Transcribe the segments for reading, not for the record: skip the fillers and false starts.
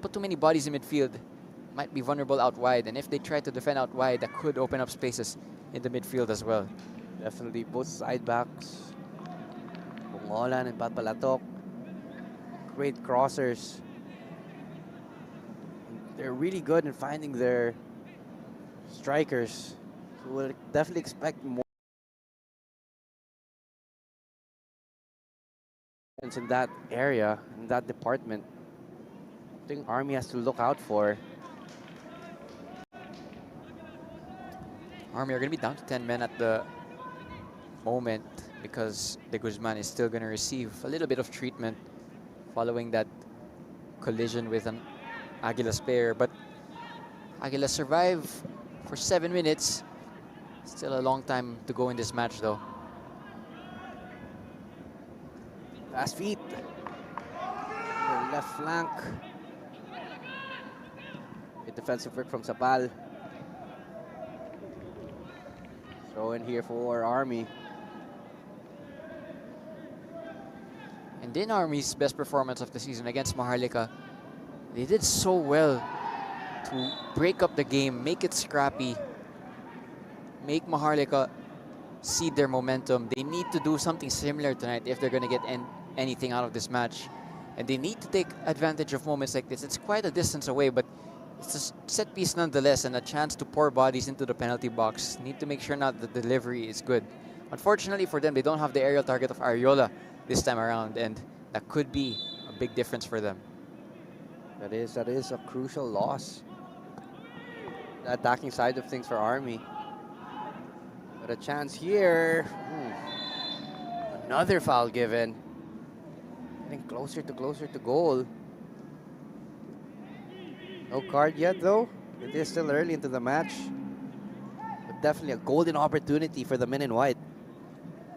put too many bodies in midfield, might be vulnerable out wide. And if they try to defend out wide, that could open up spaces in the midfield as well. Definitely both side backs, Bungolan and Patpalatok, great crossers. They're really good in finding their strikers. So we'll definitely expect more in that area, in that department. I think Army has to look out for. Army are going to be down to 10 men at the moment because De Guzman is still going to receive a little bit of treatment following that collision with an Aguilas player. But Agila survive for 7 minutes. Still a long time to go in this match though. Fast feet. The left flank. Good defensive work from Sapal. Throw in here for Army. And in Army's best performance of the season against Maharlika, they did so well to break up the game, make it scrappy, make Maharlika cede their momentum. They need to do something similar tonight if they're going to get anything out of this match. And they need to take advantage of moments like this. It's quite a distance away, but it's a set piece nonetheless and a chance to pour bodies into the penalty box. Need to make sure not the delivery is good. Unfortunately for them, they don't have the aerial target of Ariola this time around, and that could be a big difference for them. That is a crucial loss. The attacking side of things for Army. But a chance here. Another foul given. Getting closer to goal. No card yet though. It is still early into the match. But definitely a golden opportunity for the men in white.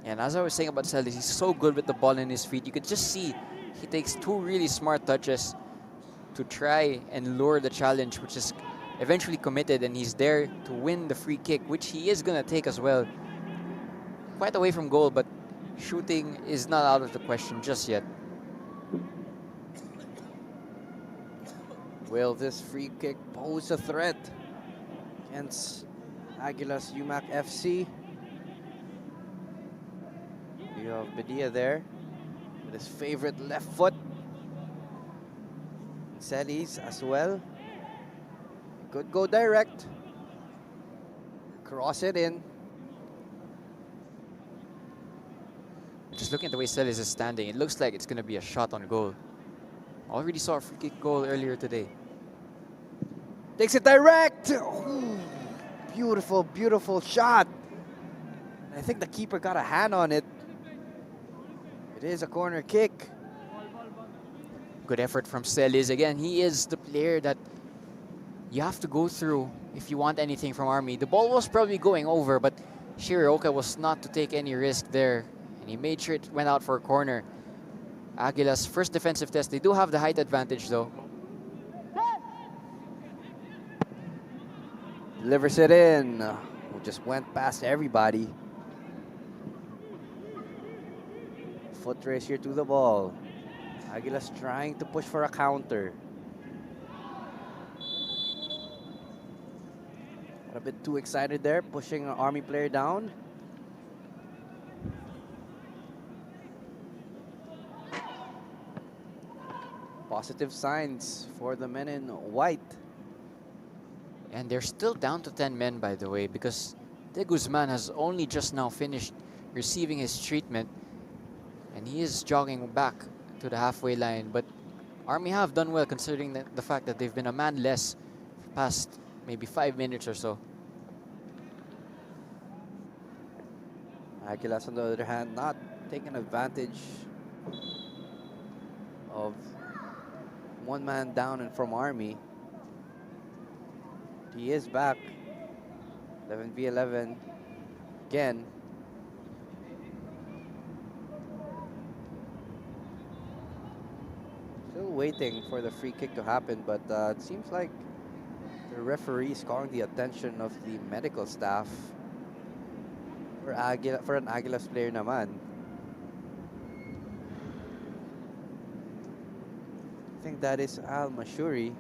And as I was saying about Celis, he's so good with the ball in his feet. You could just see he takes 2 really smart touches to try and lure the challenge, which is eventually committed, and he's there to win the free kick, which he is going to take as well. Quite away from goal, but shooting is not out of the question just yet. Will this free kick pose a threat against Aguilas UMAK FC? You have Bedia there with his favorite left foot. Celis as well. Could go direct. Cross it in. Just looking at the way Celis is standing, it looks like it's going to be a shot on goal. Already saw a free kick goal earlier today. Takes it direct. Ooh, beautiful, beautiful shot. I think the keeper got a hand on it. It is a corner kick. Good effort from Celis. Again, he is the player that you have to go through if you want anything from Army. The ball was probably going over, but Shirioka was not to take any risk there. And he made sure it went out for a corner. Aguila's first defensive test. They do have the height advantage though. Delivers it in. Just went past everybody. Foot race here to the ball. Aguilas trying to push for a counter. Got a bit too excited there, pushing an Army player down. Positive signs for the men in white. And they're still down to 10 men, by the way, because De Guzman has only just now finished receiving his treatment. And he is jogging back to the halfway line. But Army have done well considering the fact that they've been a man less past maybe 5 minutes or so. Aguilas, on the other hand, not taking advantage of one man down and from Army. He is back. 11v11 again. Still waiting for the free kick to happen, but it seems like the referee is calling the attention of the medical staff for an Aguilas player naman. I think that is Al Mashuri.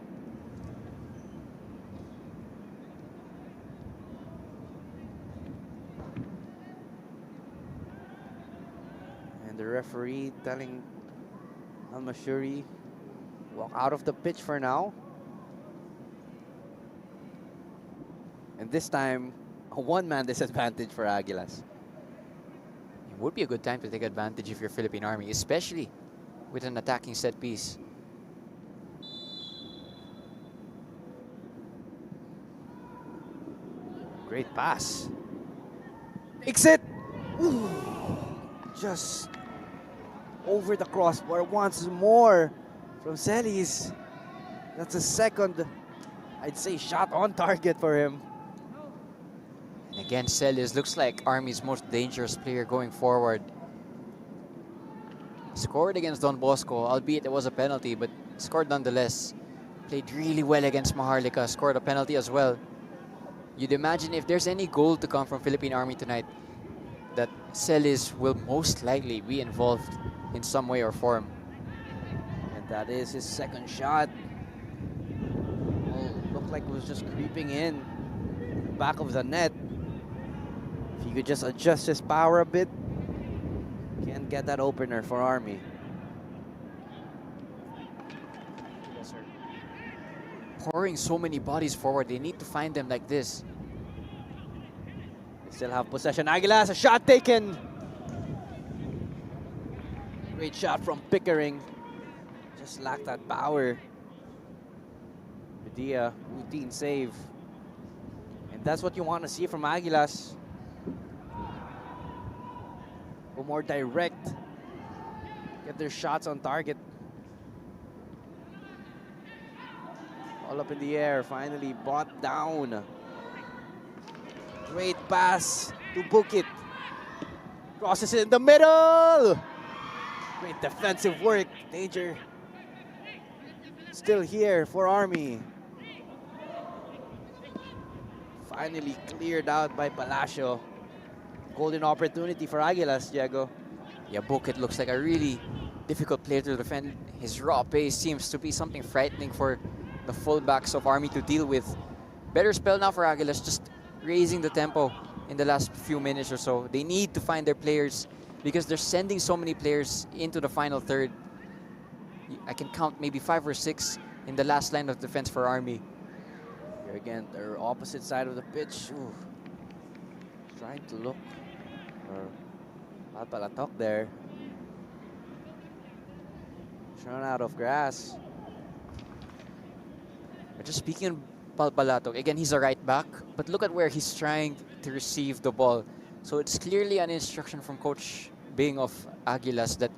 And the referee telling Al Mashuri, walk out of the pitch for now. And this time, a one-man disadvantage for Aguilas. It would be a good time to take advantage if you're Philippine Army, especially with an attacking set piece. Great pass. Makes it! Ooh, just over the crossbar once more from Celis. That's a second, I'd say, shot on target for him. And again, Celis looks like Army's most dangerous player going forward. Scored against Don Bosco, albeit it was a penalty, but scored nonetheless. Played really well against Maharlika, scored a penalty as well. You'd imagine if there's any goal to come from Philippine Army tonight, that Celis will most likely be involved in some way or form. And that is his second shot. Oh, looked like it was just creeping in the back of the net. If he could just adjust his power a bit, can get that opener for Army. Yes, sir. Pouring so many bodies forward, they need to find them like this. They still have possession. Aguilas, a shot taken. Great shot from Pickering. Just lacked that power. Medea, routine save. And that's what you want to see from Aguilas. Go more direct. Get their shots on target. All up in the air, finally brought down. Great pass to book it. Crosses it in the middle. Great defensive work. Danger still here for Army. Finally cleared out by Palacio. Golden opportunity for Aguilas, Diego. Yeah, Bukit looks like a really difficult player to defend. His raw pace seems to be something frightening for the fullbacks of Army to deal with. Better spell now for Aguilas, just raising the tempo in the last few minutes or so. They need to find their players because they're sending so many players into the final third. I can count maybe 5 or 6 in the last line of defense for Army. Here again, their opposite side of the pitch. Ooh. Trying to look for Palpalatok there. Run out of grass. But just speaking of Palpalatok, again, he's a right back, but look at where he's trying to receive the ball. So it's clearly an instruction from Coach Bing of Aguilas that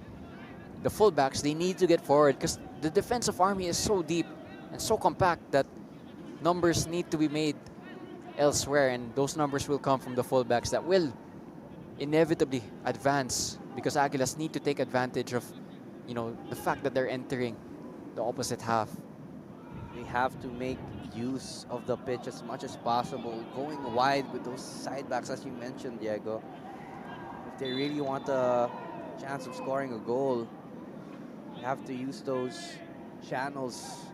the fullbacks, they need to get forward because the defense of Army is so deep and so compact that numbers need to be made elsewhere, and those numbers will come from the fullbacks that will inevitably advance because Aguilas need to take advantage of, you know, the fact that they're entering the opposite half. They have to make use of the pitch as much as possible, going wide with those side backs, as you mentioned, Diego. If they really want a chance of scoring a goal, they have to use those channels,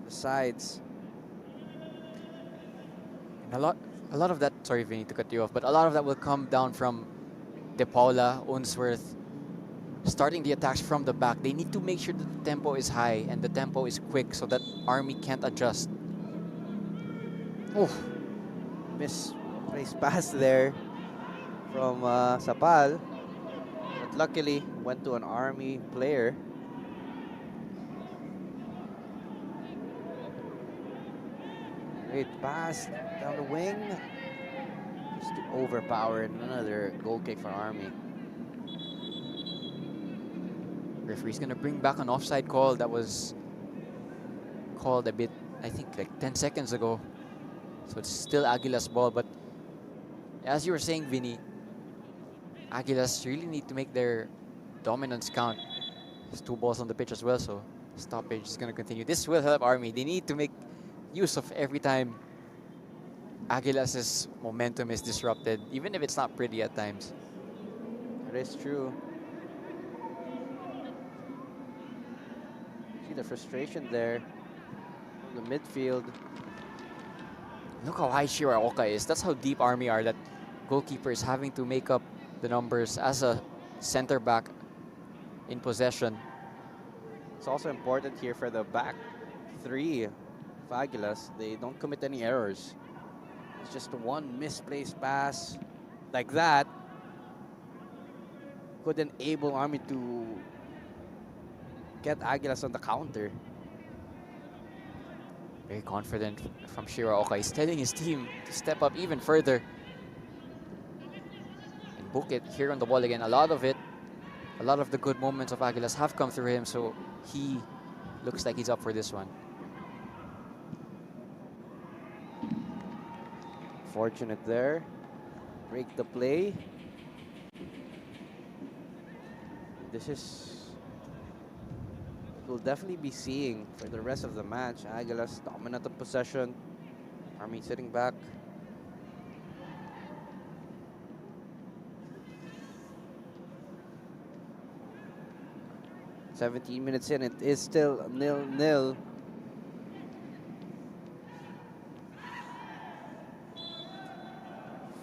the sides. And a lot of that, sorry Vinny to cut you off, but a lot of that will come down from De Paula, Unsworth, starting the attacks from the back. They need to make sure that the tempo is high and the tempo is quick so that Army can't adjust. Oh, misplaced pass there from Sapal, but luckily went to an Army player. Great pass down the wing, just to overpower another goal kick for Army. Referee's gonna bring back an offside call that was called a bit, I think like 10 seconds ago. So it's still Aguilas' ball, but as you were saying, Vinny, Aguilas really need to make their dominance count. There's 2 balls on the pitch as well, so stoppage is gonna continue. This will help Army. They need to make use of every time Aguilas' momentum is disrupted, even if it's not pretty at times. That is true. see the frustration there from the midfield. Look how high Shiraoka is. That's how deep Army are, that goalkeeper is having to make up the numbers as a center back in possession. It's also important here for the back three of Aguilas. They don't commit any errors. It's just one misplaced pass like that could enable Army to get Aguilas on the counter. Very confident from Shiraoka. He's telling his team to step up even further. And book it here on the ball again. A lot of the good moments of Aguilas have come through him, so he looks like he's up for this one. Fortunate there. Break the play. This is we'll definitely be seeing for the rest of the match. Aguilas dominant of possession. Army sitting back. "17 minutes in, it is still 0-0.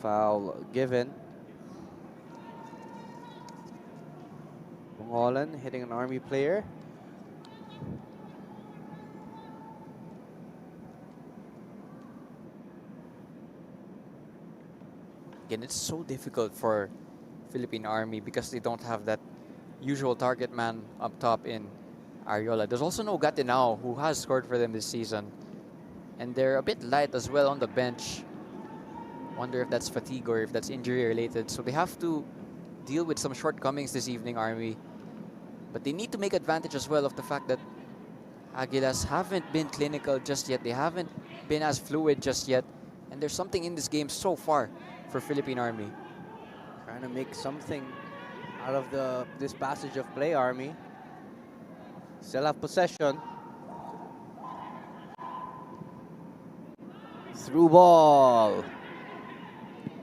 Foul given. Holland hitting an Army player. Again, it's so difficult for Philippine Army because they don't have that usual target man up top in Ariola. There's also no Gatinao, who has scored for them this season. And they're a bit light as well on the bench. Wonder if that's fatigue or if that's injury related. So they have to deal with some shortcomings this evening, Army. But they need to make advantage as well of the fact that Aguilas haven't been clinical just yet. They haven't been as fluid just yet. And there's something in this game so far for Philippine Army. Trying to make something out of this passage of play, Army. Still have possession. Through ball.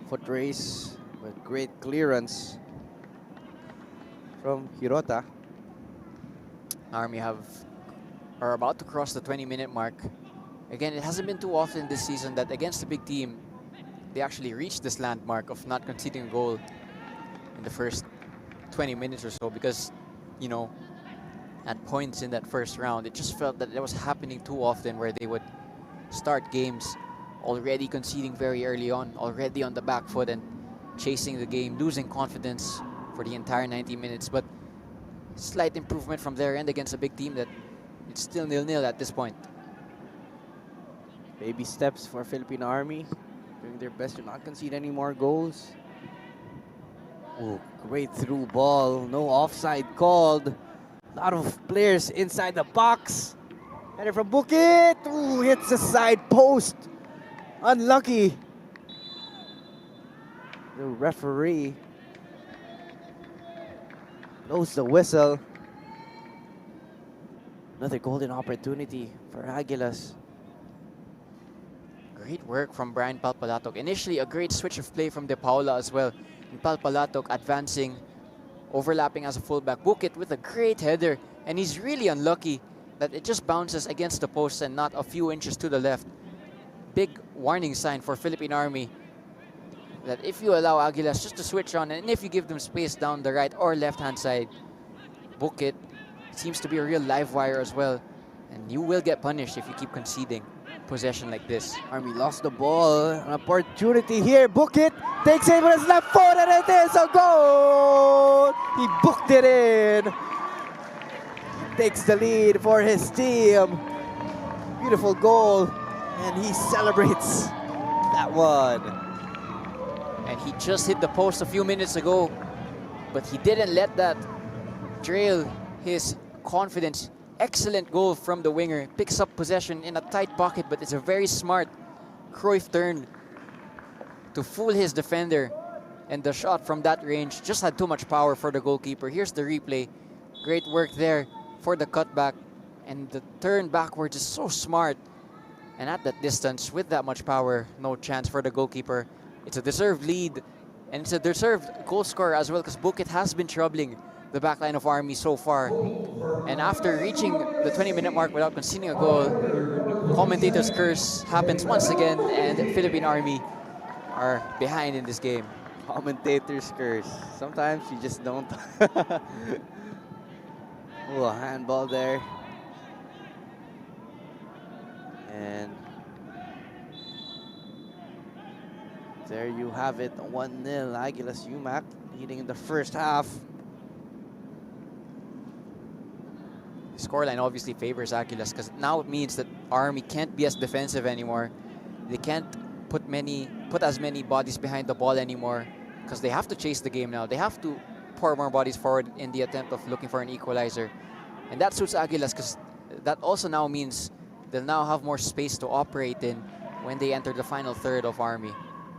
Foot race with great clearance from Hirota. Army are about to cross the 20-minute mark. Again, it hasn't been too often this season that against a big team, they actually reach this landmark of not conceding a goal in the first 20 minutes or so, because, you know, at points in that first round, it just felt that it was happening too often where they would start games already conceding very early on, already on the back foot and chasing the game, losing confidence for the entire 90 minutes. But slight improvement from their end against a big team that it's still 0-0 at this point. Baby steps for Philippine Army, doing their best to not concede any more goals. Oh, great through ball, no offside called. A lot of players inside the box. Header from Bukit. Ooh, hits the side post. Unlucky. The referee blows the whistle. Another golden opportunity for Aguilas. Great work from Brian Palpalatok. Initially, a great switch of play from De Paula as well. And Palpalatok advancing, overlapping as a fullback. Bukit with a great header. And he's really unlucky that it just bounces against the post and not a few inches to the left. Big warning sign for Philippine Army that if you allow Aguilas just to switch on, and if you give them space down the right or left-hand side, Bukit seems to be a real live wire as well. And you will get punished if you keep conceding possession like this. Army lost the ball. An opportunity here. Bukit takes it with his left foot, and it is a goal! He booked it in. Takes the lead for his team. Beautiful goal. And he celebrates that one. And he just hit the post a few minutes ago, but he didn't let that trail his confidence. Excellent goal from the winger. Picks up possession in a tight pocket, but it's a very smart Cruyff turn to fool his defender. And the shot from that range just had too much power for the goalkeeper. Here's the replay. Great work there for the cutback. And the turn backwards is so smart. And at that distance, with that much power, no chance for the goalkeeper. It's a deserved lead, and it's a deserved goal scorer as well, because Bukit has been troubling the back line of Army so far. And after reaching the 20-minute mark without conceding a goal, commentators' curse happens once again, and Philippine Army are behind in this game. Commentator's curse. Sometimes you just don't. Oh, a handball there. And there you have it, 1-0. Aguilas UMAK leading in the first half. The scoreline obviously favors Aguilas because now it means that Army can't be as defensive anymore. They can't put as many bodies behind the ball anymore because they have to chase the game now. They have to pour more bodies forward in the attempt of looking for an equalizer. And that suits Aguilas because that also now means they'll now have more space to operate in when they enter the final third of Army.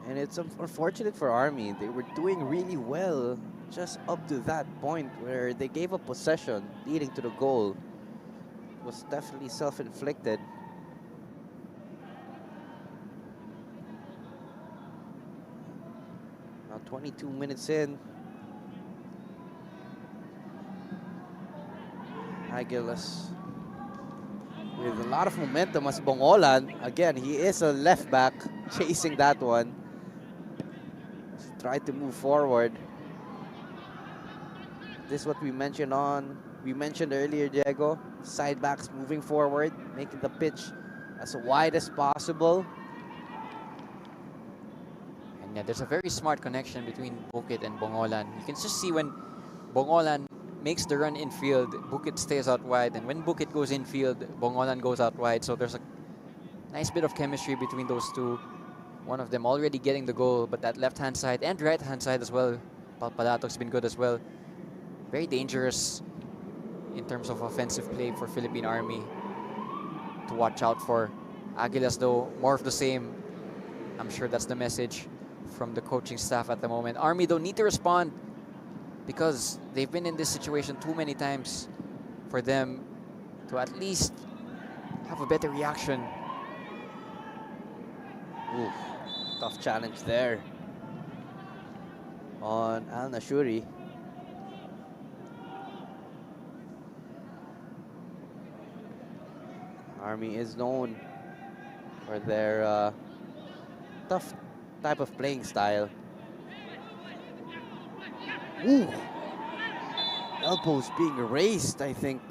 And it's unfortunate for Army. They were doing really well just up to that point where they gave up possession leading to the goal. It was definitely self-inflicted. Now 22 minutes in. Aguilas with a lot of momentum as Bongolan. Again, he is a left back chasing that one. Try to move forward. This is what we mentioned earlier, Diego. Side backs moving forward, making the pitch as wide as possible. And yeah, there's a very smart connection between Bukit and Bongolan. You can just see when Bongolan makes the run infield, Bukit stays out wide, and when Bukit goes infield, Bongolan goes out wide. So there's a nice bit of chemistry between those two. One of them already getting the goal, but that left-hand side and right-hand side as well. Palpalato's been good as well. Very dangerous in terms of offensive play for Philippine Army to watch out for. Aguilas, though, more of the same. I'm sure that's the message from the coaching staff at the moment. Army don't need to respond because they've been in this situation too many times for them to at least have a better reaction. Ooh, tough challenge there on Al Nashuri. Army is known for their tough type of playing style. Ooh, elbows being raised, I think.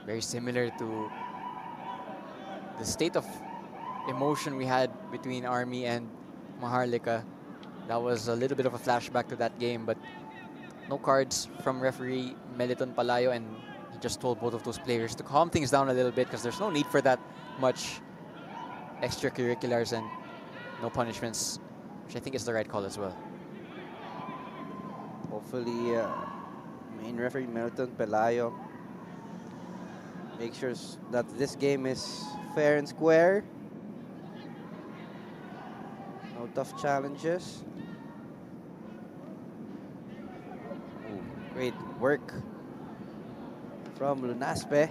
Very similar to the state of emotion we had between Army and Maharlika. That was a little bit of a flashback to that game, but no cards from referee Meliton Palayo, and he just told both of those players to calm things down a little bit because there's no need for that much extracurriculars and no punishments, which I think is the right call as well. Hopefully, main referee Meliton Palayo make sure that this game is fair and square. No tough challenges. Ooh, great work from Lunaspe.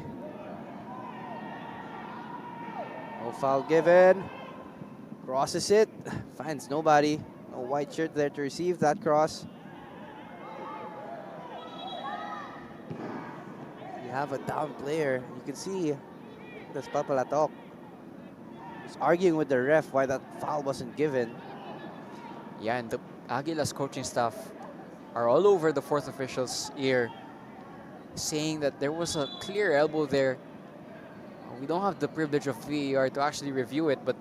No foul given. Crosses it. Finds nobody. No white shirt there to receive that cross. You have a down player. You can see that's Papalatok. He's arguing with the ref why that foul wasn't given. Yeah, and the Aguilas coaching staff are all over the fourth official's ear, saying that there was a clear elbow there. We don't have the privilege of VAR to actually review it, but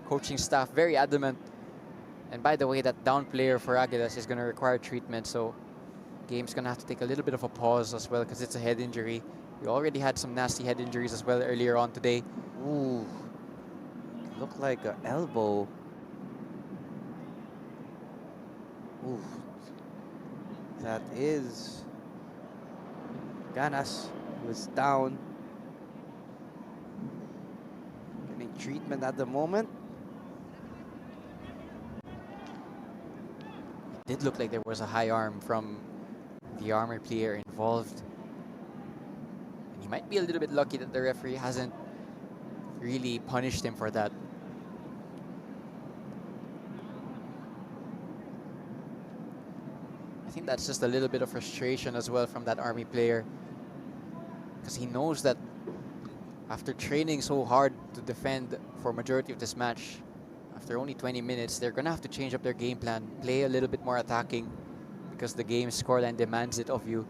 coaching staff very adamant. And by the way, that down player for Aguilas is going to require treatment, so game's going to have to take a little bit of a pause as well because it's a head injury. We already had some nasty head injuries as well earlier on today. Ooh, looked like an elbow. Ooh, that is Ganas, who is down. Getting treatment at the moment. It did look like there was a high arm from the armor player involved. And he might be a little bit lucky that the referee hasn't really punished him for that. I think that's just a little bit of frustration as well from that Army player, because he knows that after training so hard to defend for majority of this match, after only 20 minutes, they're gonna have to change up their game plan, play a little bit more attacking, because the game scoreline demands it of you.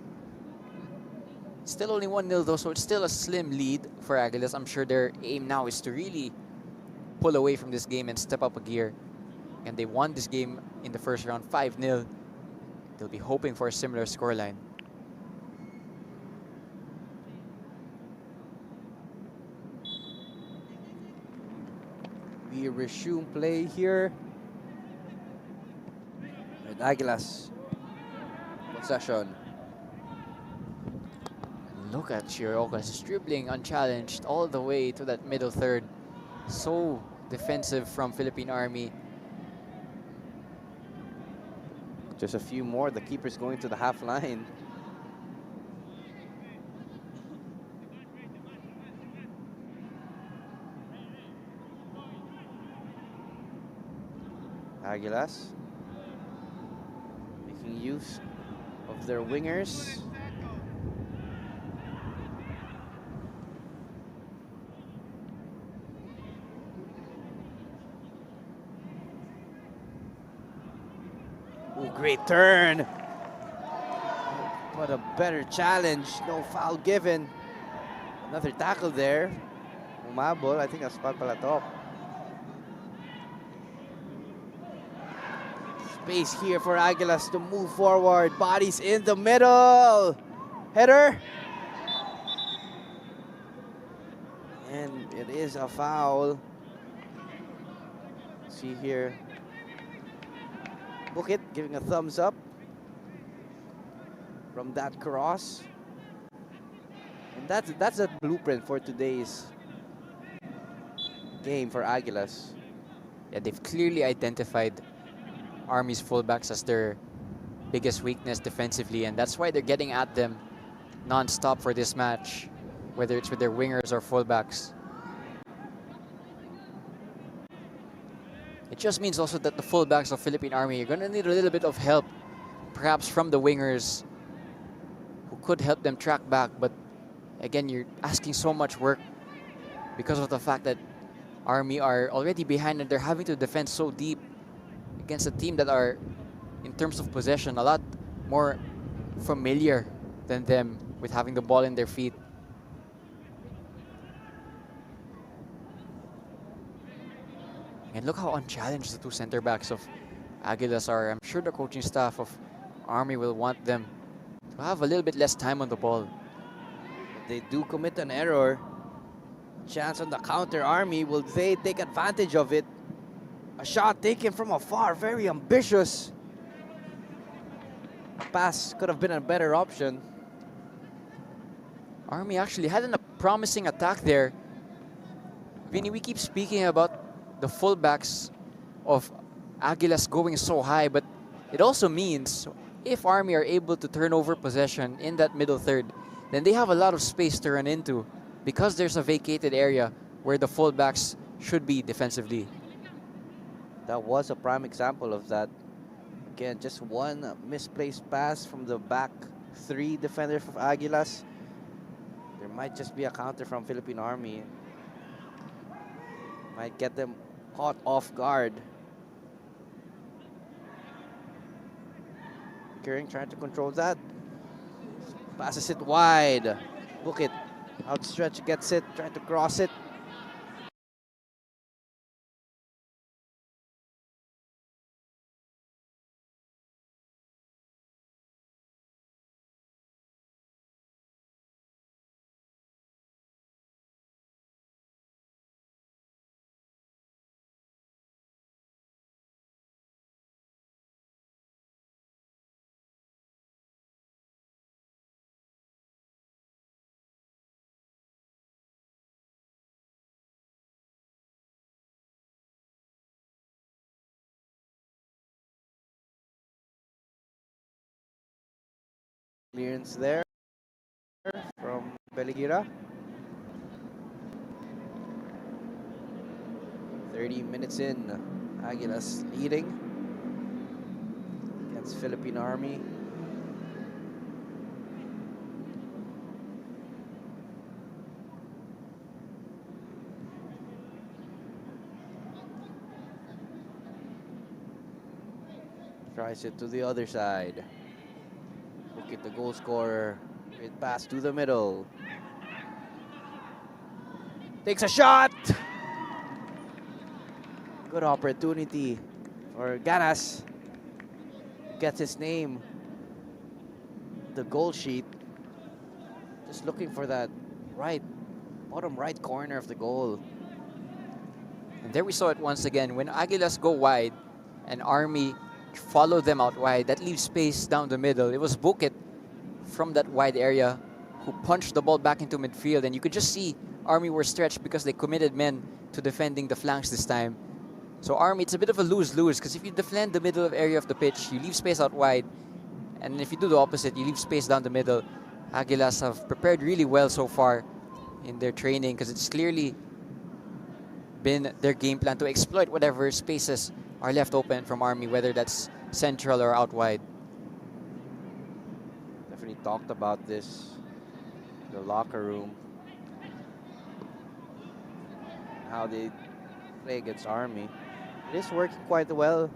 Still only 1-0 though, so it's still a slim lead for Aguilas. I'm sure their aim now is to really pull away from this game and step up a gear. And they won this game in the first round 5-0. They'll be hoping for a similar scoreline. We resume play here with Aguilas possession. Look at Shirooka just dribbling unchallenged all the way to that middle third. So defensive from Philippine Army. Just a few more. The keeper's going to the half line. Aguilas making use of their wingers. Ooh, great turn. What a better challenge. No foul given. Another tackle there. Umabol. I think that's pagpalatok. Space here for Aguilas to move forward. Bodies in the middle. Header. And it is a foul. See here. Bukit giving a thumbs up from that cross. And that's a blueprint for today's game for Aguilas. Yeah, they've clearly identified Army's fullbacks as their biggest weakness defensively, and that's why they're getting at them non-stop for this match, whether it's with their wingers or fullbacks. It just means also that the fullbacks of Philippine Army are going to need a little bit of help, perhaps from the wingers, who could help them track back. But again, you're asking so much work because of the fact that Army are already behind and they're having to defend so deep against a team that are, in terms of possession, a lot more familiar than them with having the ball in their feet. And look how unchallenged the two center backs of Aguilas are. I'm sure the coaching staff of Army will want them to have a little bit less time on the ball. If they do commit an error, chance on the counter. Army, will they take advantage of it? A shot taken from afar, very ambitious. Pass could have been a better option. Army actually had a promising attack there. Vinny, we keep speaking about the fullbacks of Aguilas going so high, but it also means if Army are able to turn over possession in that middle third, then they have a lot of space to run into because there's a vacated area where the fullbacks should be defensively. That was a prime example of that. Again, just one misplaced pass from the back three defenders of Aguilas. There might just be a counter from Philippine Army. Might get them caught off guard. Kering trying to control that. Passes it wide. Bukit outstretch, gets it, trying to cross it. Clearance there from Beligira. 30 minutes in, Aguilas leading against Philippine Army. Tries it to the other side. Look at the goal scorer. Great pass to the middle. Takes a shot. Good opportunity for Ganas. Gets his name. The goal sheet. Just looking for that bottom right corner of the goal. And there we saw it once again. When Aguilas go wide and Army follow them out wide, that leaves space down the middle. It was Bukit from that wide area who punched the ball back into midfield. And you could just see Army were stretched because they committed men to defending the flanks this time. So Army, it's a bit of a lose-lose because if you defend the middle area of the pitch, you leave space out wide. And if you do the opposite, you leave space down the middle. Aguilas have prepared really well so far in their training because it's clearly been their game plan to exploit whatever spaces are left open from Army, whether that's central or out wide. Definitely talked about this in the locker room. How they play against Army. It is working quite well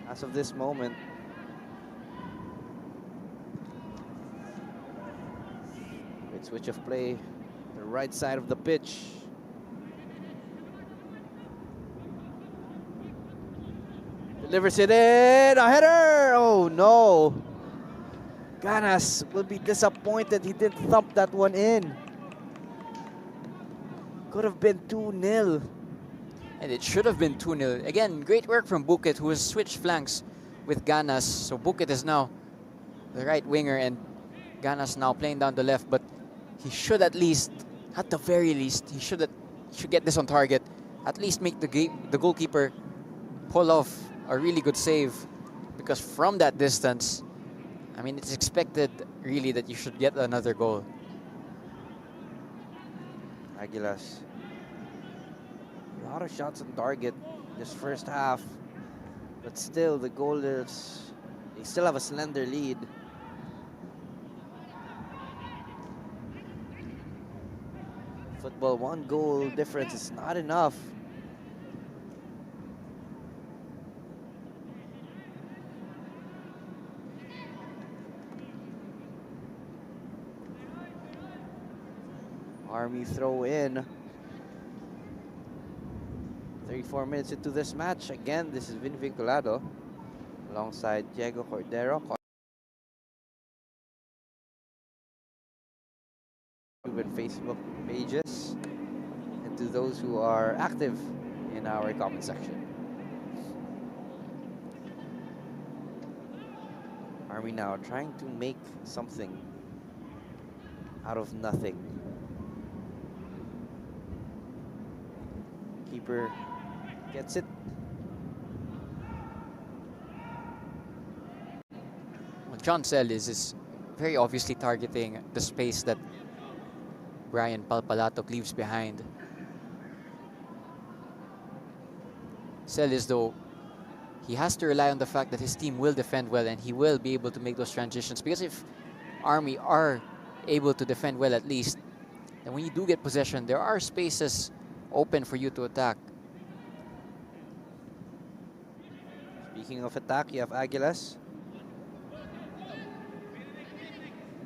as of this moment. Great switch of play. The right side of the pitch. Delivers it in. A header! Oh no! Ganas will be disappointed he didn't thump that one in. Could have been 2-0. And it should have been 2-0. Again, great work from Bukit, who has switched flanks with Ganas. So Bukit is now the right winger and Ganas now playing down the left. But he should at least, at the very least, he should get this on target. At least make the goalkeeper pull off a really good save. Because from that distance, I mean, it's expected really that you should get another goal. Aguilas. A lot of shots on target this first half. But still, the goal is... They still have a slender lead. Football, 1 goal difference is not enough. Army throw in. 34 minutes into this match. Again, this is Vin Vinculado alongside Diego Cordero. YouTube and Facebook pages. And to those who are active in our comment section. Army now trying to make something out of nothing. Keeper gets it. Well, John Celis is very obviously targeting the space that Brian Palpalatok leaves behind. Celis, though, he has to rely on the fact that his team will defend well and he will be able to make those transitions. Because if Army are able to defend well at least, then when you do get possession, there are spaces open for you to attack. Speaking of attack, you have Aguilas.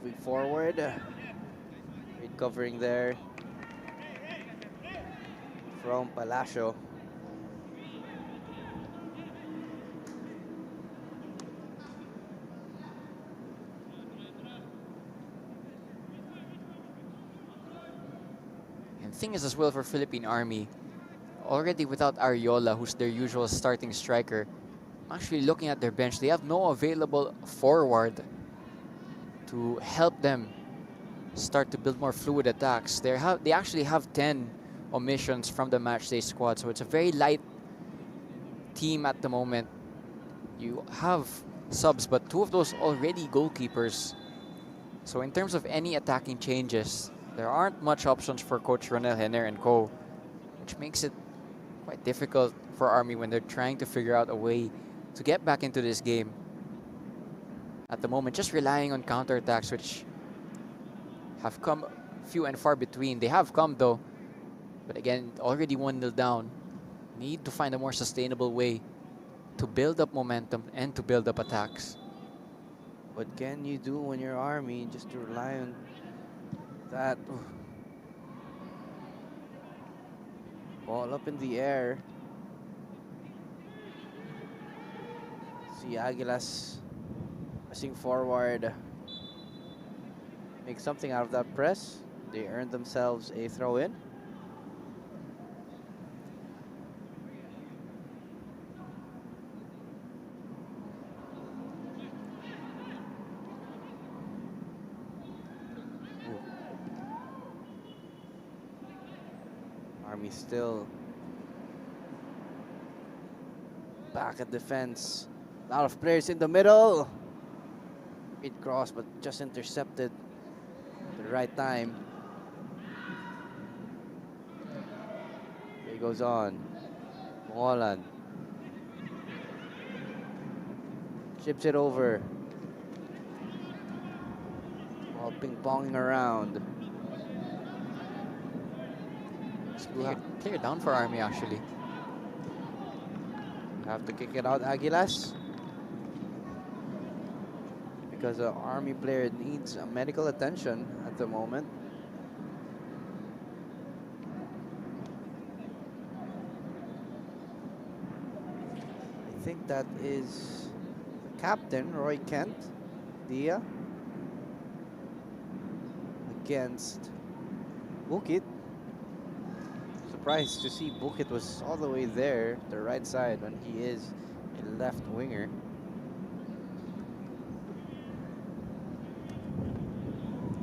Moving forward. Great covering there from Palacio. Thing is as well for Philippine Army, already without Ariola, who's their usual starting striker, I'm actually looking at their bench. They have no available forward to help them start to build more fluid attacks. They actually have 10 omissions from the matchday squad, so it's a very light team at the moment. You have subs, but 2 of those already goalkeepers. So in terms of any attacking changes, there aren't much options for Coach Ronel Henner and co, which makes it quite difficult for Army when they're trying to figure out a way to get back into this game. At the moment, just relying on counterattacks, which have come few and far between. They have come though, but again, already 1-0 down. Need to find a more sustainable way to build up momentum and to build up attacks. What can you do when you're Army just to rely on that? Ball up in the air. See Aguilas pressing forward. Make something out of that press. They earned themselves a throw-in. Army still back at defense. A lot of players in the middle. It crossed, but just intercepted at the right time. He goes on. Molan chips it over. Ball ping-ponging around. Clear down for Army, actually. Have to kick it out, Aguilas. Because the Army player needs medical attention at the moment. I think that is the captain, Roy Kent, Dia, against Bukit. Surprised to see Bukit was all the way there, the right side, when he is a left winger.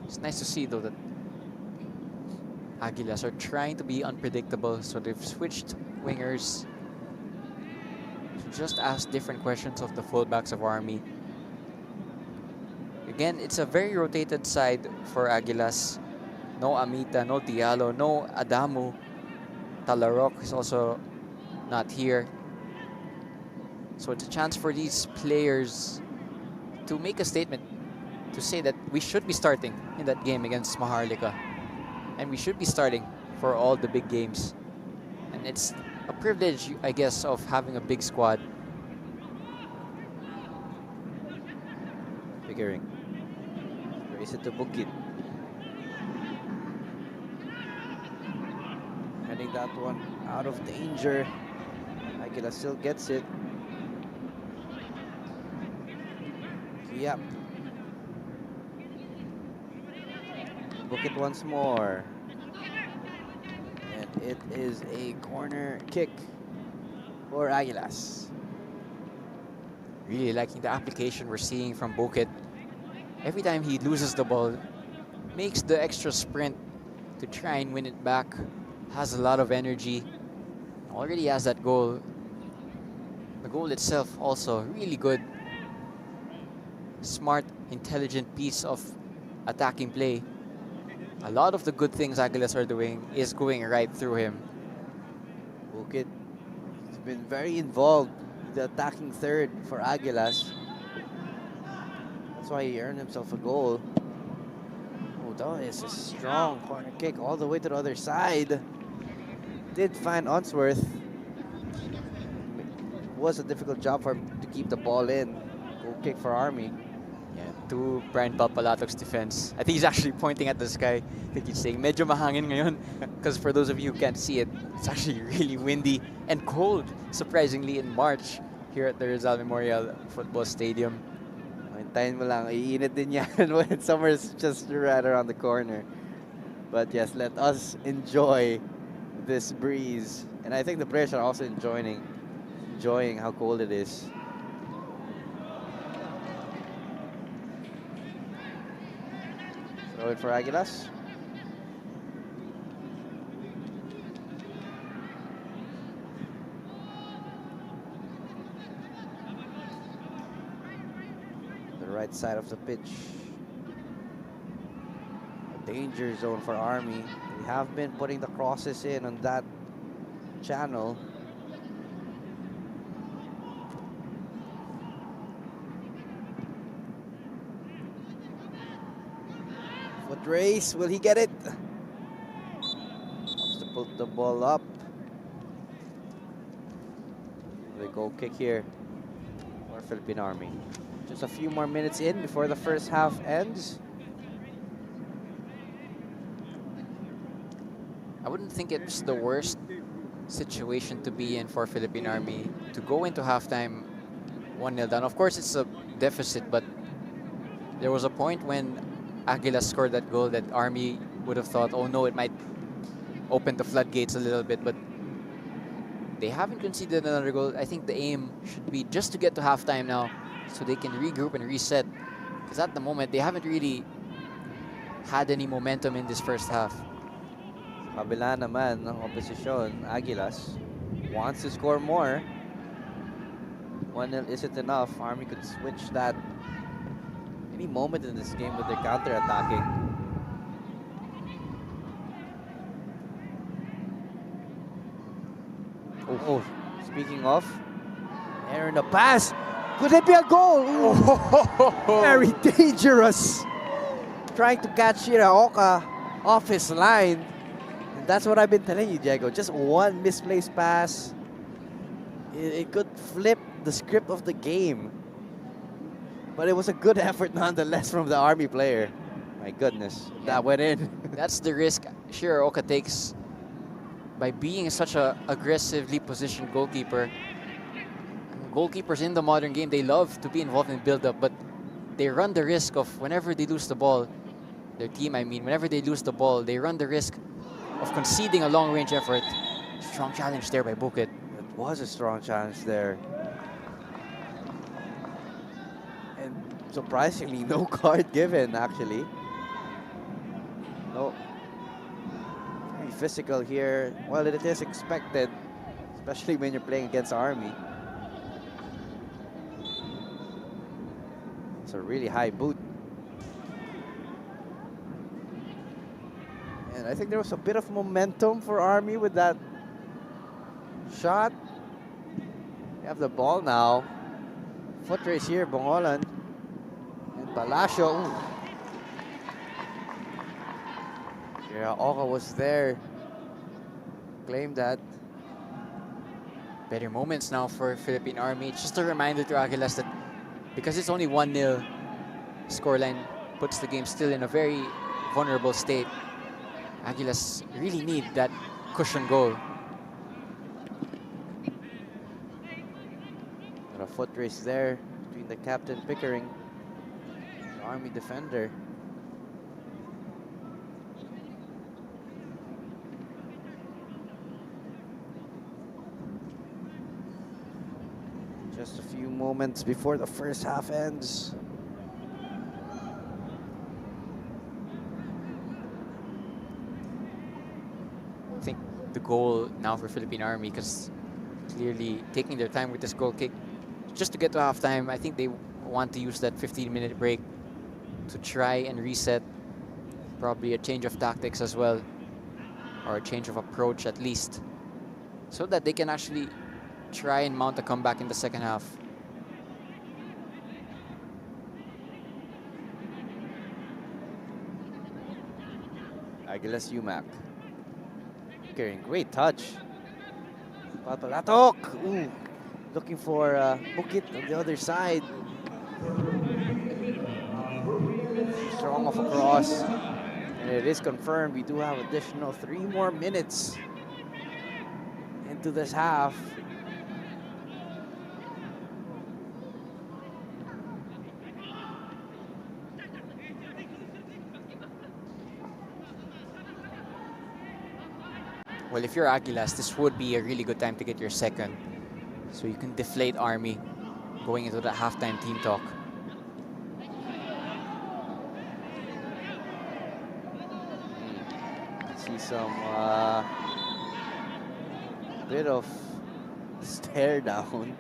It's nice to see, though, that Aguilas are trying to be unpredictable, so they've switched wingers to just ask different questions of the fullbacks of Army. Again, it's a very rotated side for Aguilas. No Amita, no Diallo, no Adamu. Talarok is also not here. So it's a chance for these players to make a statement, to say that we should be starting in that game against Maharlika. And we should be starting for all the big games. And it's a privilege, I guess, of having a big squad. Figuring. Race it to Bukit. Heading that one out of danger. Agila still gets it. Yep. Bukit once more. And it is a corner kick for Aguilas. Really liking the application we're seeing from Bukit. Every time he loses the ball, makes the extra sprint to try and win it back. Has a lot of energy. Already has that goal. The goal itself also really good. Smart, intelligent piece of attacking play. A lot of the good things Aguilas are doing is going right through him. Bukit has been very involved in the attacking third for Aguilas. That's why he earned himself a goal. Oh, that is a strong corner kick all the way to the other side. Did find Unsworth. It was a difficult job for him to keep the ball in. Goal kick for Army. Yeah, to Brian Palpalatok's defense. I think he's actually pointing at the sky. I think he's saying, medyo mahangin ngayon. Because for those of you who can't see it, it's actually really windy and cold, surprisingly, in March here at the Rizal Memorial Football Stadium. Hintayin mo lang, iinit din yan when summer's just right around the corner. But yes, let us enjoy this breeze. And I think the players are also enjoying how cold it is. Throw it for Aguilas. The right side of the pitch. A danger zone for Army. They have been putting the crosses in on that channel. Foot race, will he get it? Wants to put the ball up. The goal kick here. for Philippine Army. Just a few more minutes in before the first half ends. I wouldn't think it's the worst situation to be in for Philippine Army to go into halftime 1-0 down. Of course, it's a deficit, but there was a point when Agila scored that goal that Army would have thought, oh no, it might open the floodgates a little bit, but they haven't conceded another goal. I think the aim should be just to get to halftime now so they can regroup and reset. Because at the moment, they haven't really had any momentum in this first half. Kabila naman ng opposition, Aguilas, wants to score more. 1-0 isn't enough. Army could switch that any moment in this game with their counter-attacking. Oh, speaking of, Aaron, the pass. Could it be a goal? Ooh. Very dangerous. Trying to catch Hiraoka off his line. And that's what I've been telling you, Diego. Just one misplaced pass. It could flip the script of the game. But it was a good effort nonetheless from the Army player. My goodness, that went in. That's the risk Hiraoka takes by being such a aggressively positioned goalkeeper. Goalkeepers in the modern game, they love to be involved in build-up, but they run the risk of whenever they lose the ball, their team, I mean, whenever they lose the ball, they run the risk of conceding a long-range effort. Strong challenge there by Bukit. It was a strong challenge there. And surprisingly, no card given, actually. No. Very physical here. Well, it is expected, especially when you're playing against Army. It's a really high boot. And I think there was a bit of momentum for Army with that shot. They have the ball now. Foot race here, Bongolan. And Palacio. Ooh. Hiraoka was there. Claimed that. Better moments now for Philippine Army. It's just a reminder to Aguilas that because it's only 1-0, scoreline puts the game still in a very vulnerable state. Aguilas really need that cushion goal. Got a foot race there between the captain Pickering, the Army defender. Just a few moments before the first half ends. I think the goal now for Philippine Army, because clearly taking their time with this goal kick, just to get to halftime, I think they want to use that 15-minute break to try and reset. Probably a change of tactics as well, or a change of approach at least, so that they can actually try and mount a comeback in the second half. Aguilas UMAK. Carrying great touch. Papalatok. Ooh. Looking for Bukit on the other side. Strong off a cross. And it is confirmed we do have additional 3 more minutes into this half. Well, if you're Aguilas, this would be a really good time to get your second, so you can deflate Army going into the halftime team talk. See some bit of stare down.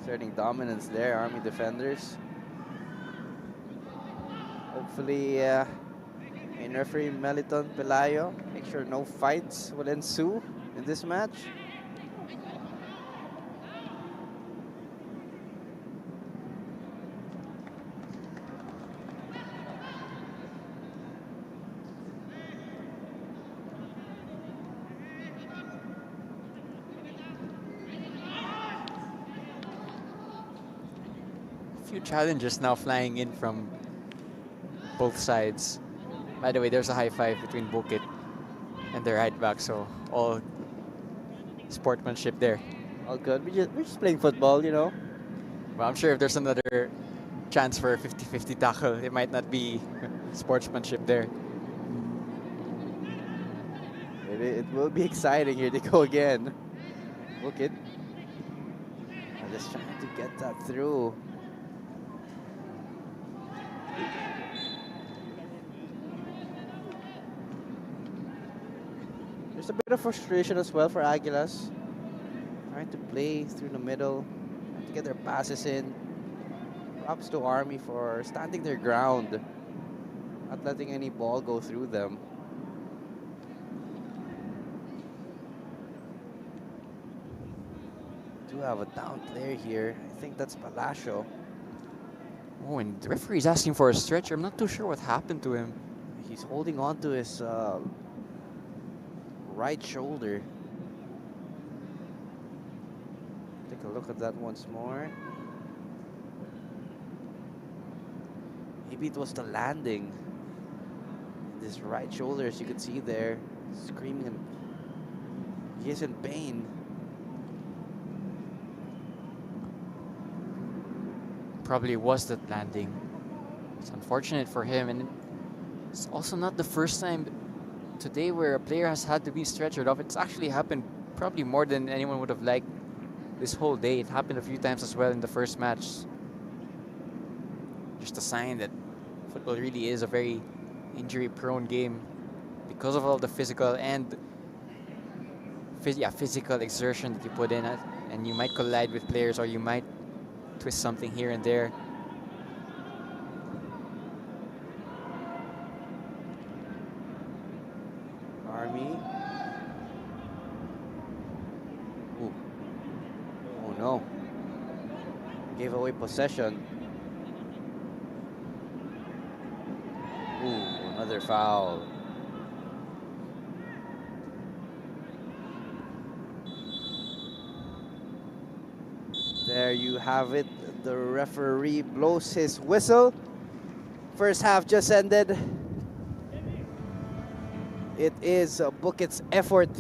Starting dominance there, Army defenders. Hopefully, main referee Meliton Pelayo make sure no fights will ensue in this match. few challenges now flying in from both sides. By the way, there's a high five between Bukit and the right back, so all sportsmanship there. All good. We're just playing football, you know. Well, I'm sure if there's another chance for a 50-50 tackle, it might not be sportsmanship there. It will be exciting. Here they go again. Look it. I'm just trying to get that through. There's a bit of frustration as well for Aguilas. Trying to play through the middle, trying to get their passes in. Props to Army for standing their ground, not letting any ball go through them. Do have a down player here. I think that's Palacio. Oh, and the referee's asking for a stretcher. I'm not too sure what happened to him. He's holding on to his right shoulder. Take a look at that once more. Maybe it was the landing. This right shoulder, as you can see there, screaming, and he is in pain. Probably was that landing. It's unfortunate for him, and it's also not the first time today where a player has had to be stretchered off. It's actually happened probably more than anyone would have liked this whole day. It happened a few times as well in the first match. Just a sign that football really is a very injury-prone game because of all the physical and physical exertion that you put in it, and you might collide with players, or you might twist something here and there. Army. Ooh. Oh no. Gave away possession. Ooh, another foul. There you have it. The referee blows his whistle. First half just ended. It is Bukit's effort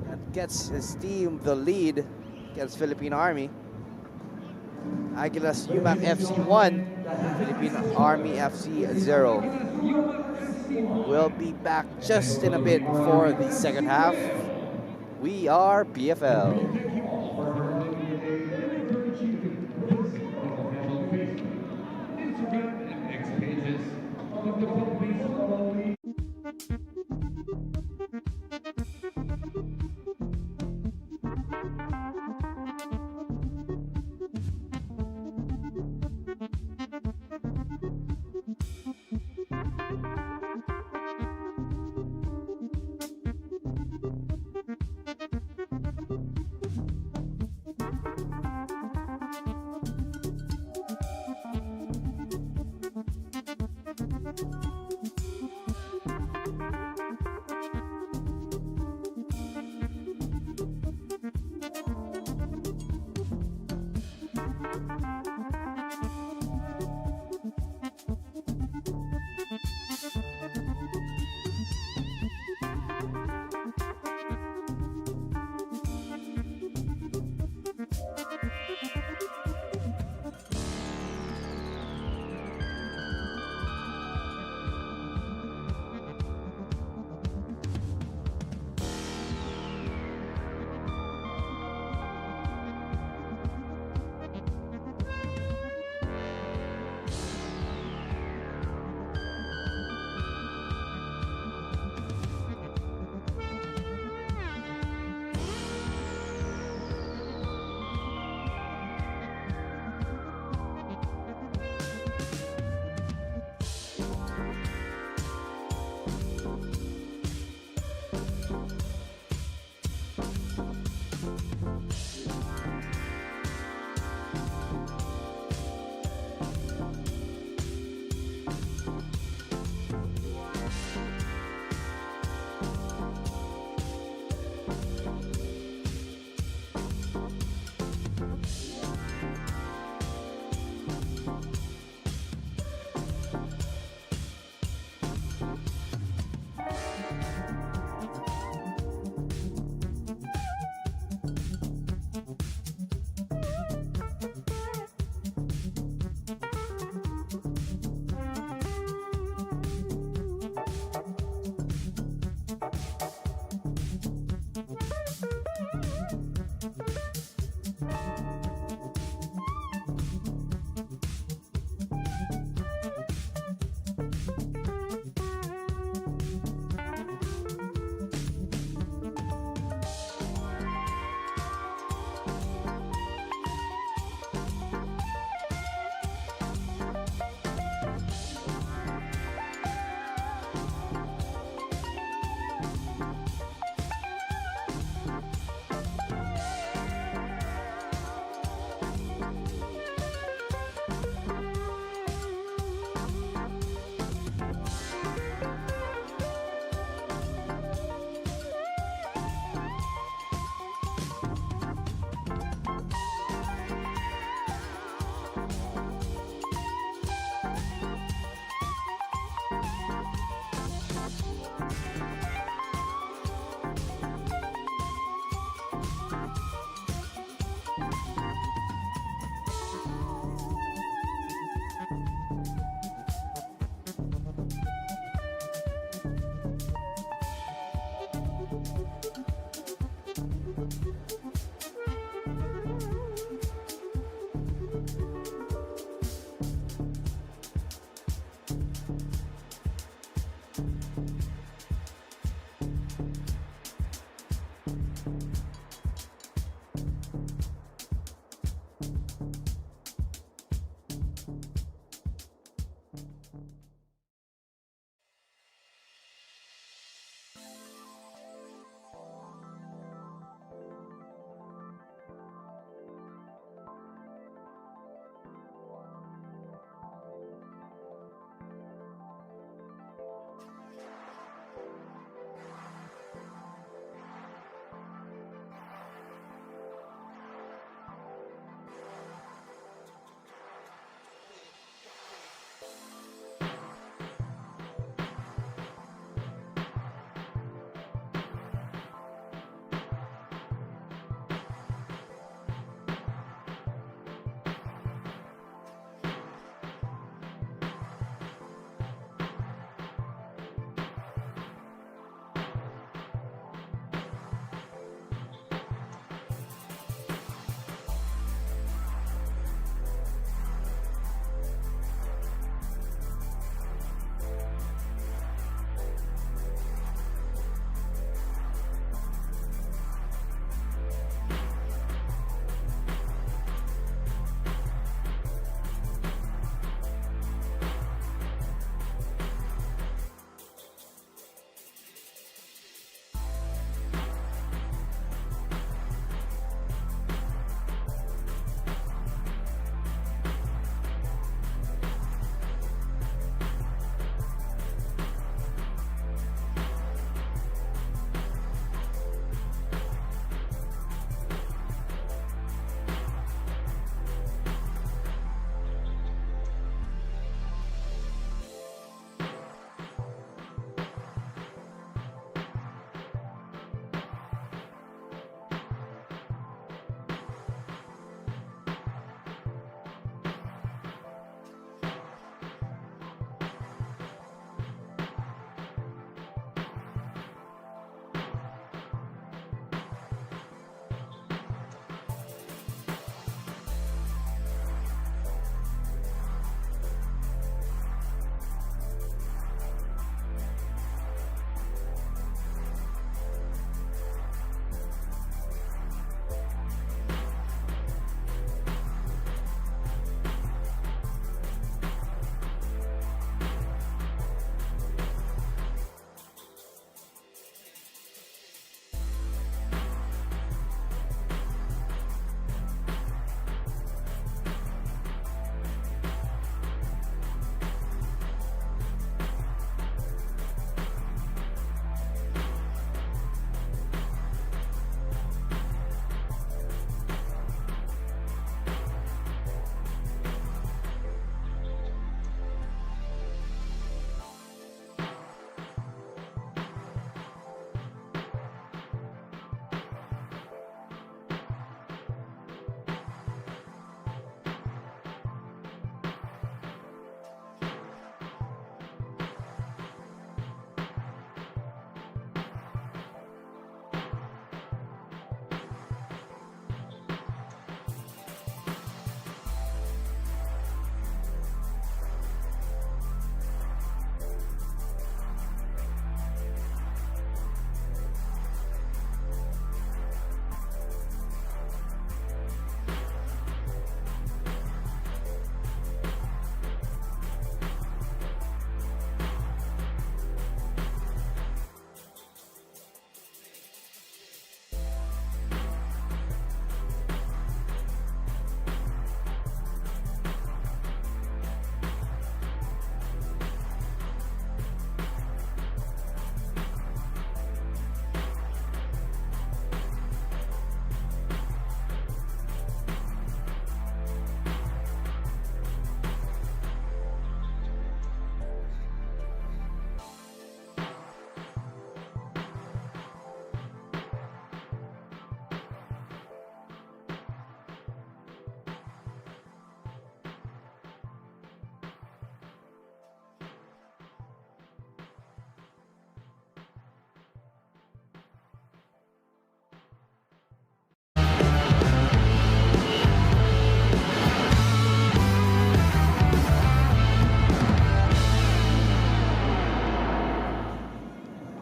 that gets his team the lead against Philippine Army. Aguilas UMAK FC 1, Philippine Army FC 0. We'll be back just in a bit for the second half. We are PFL.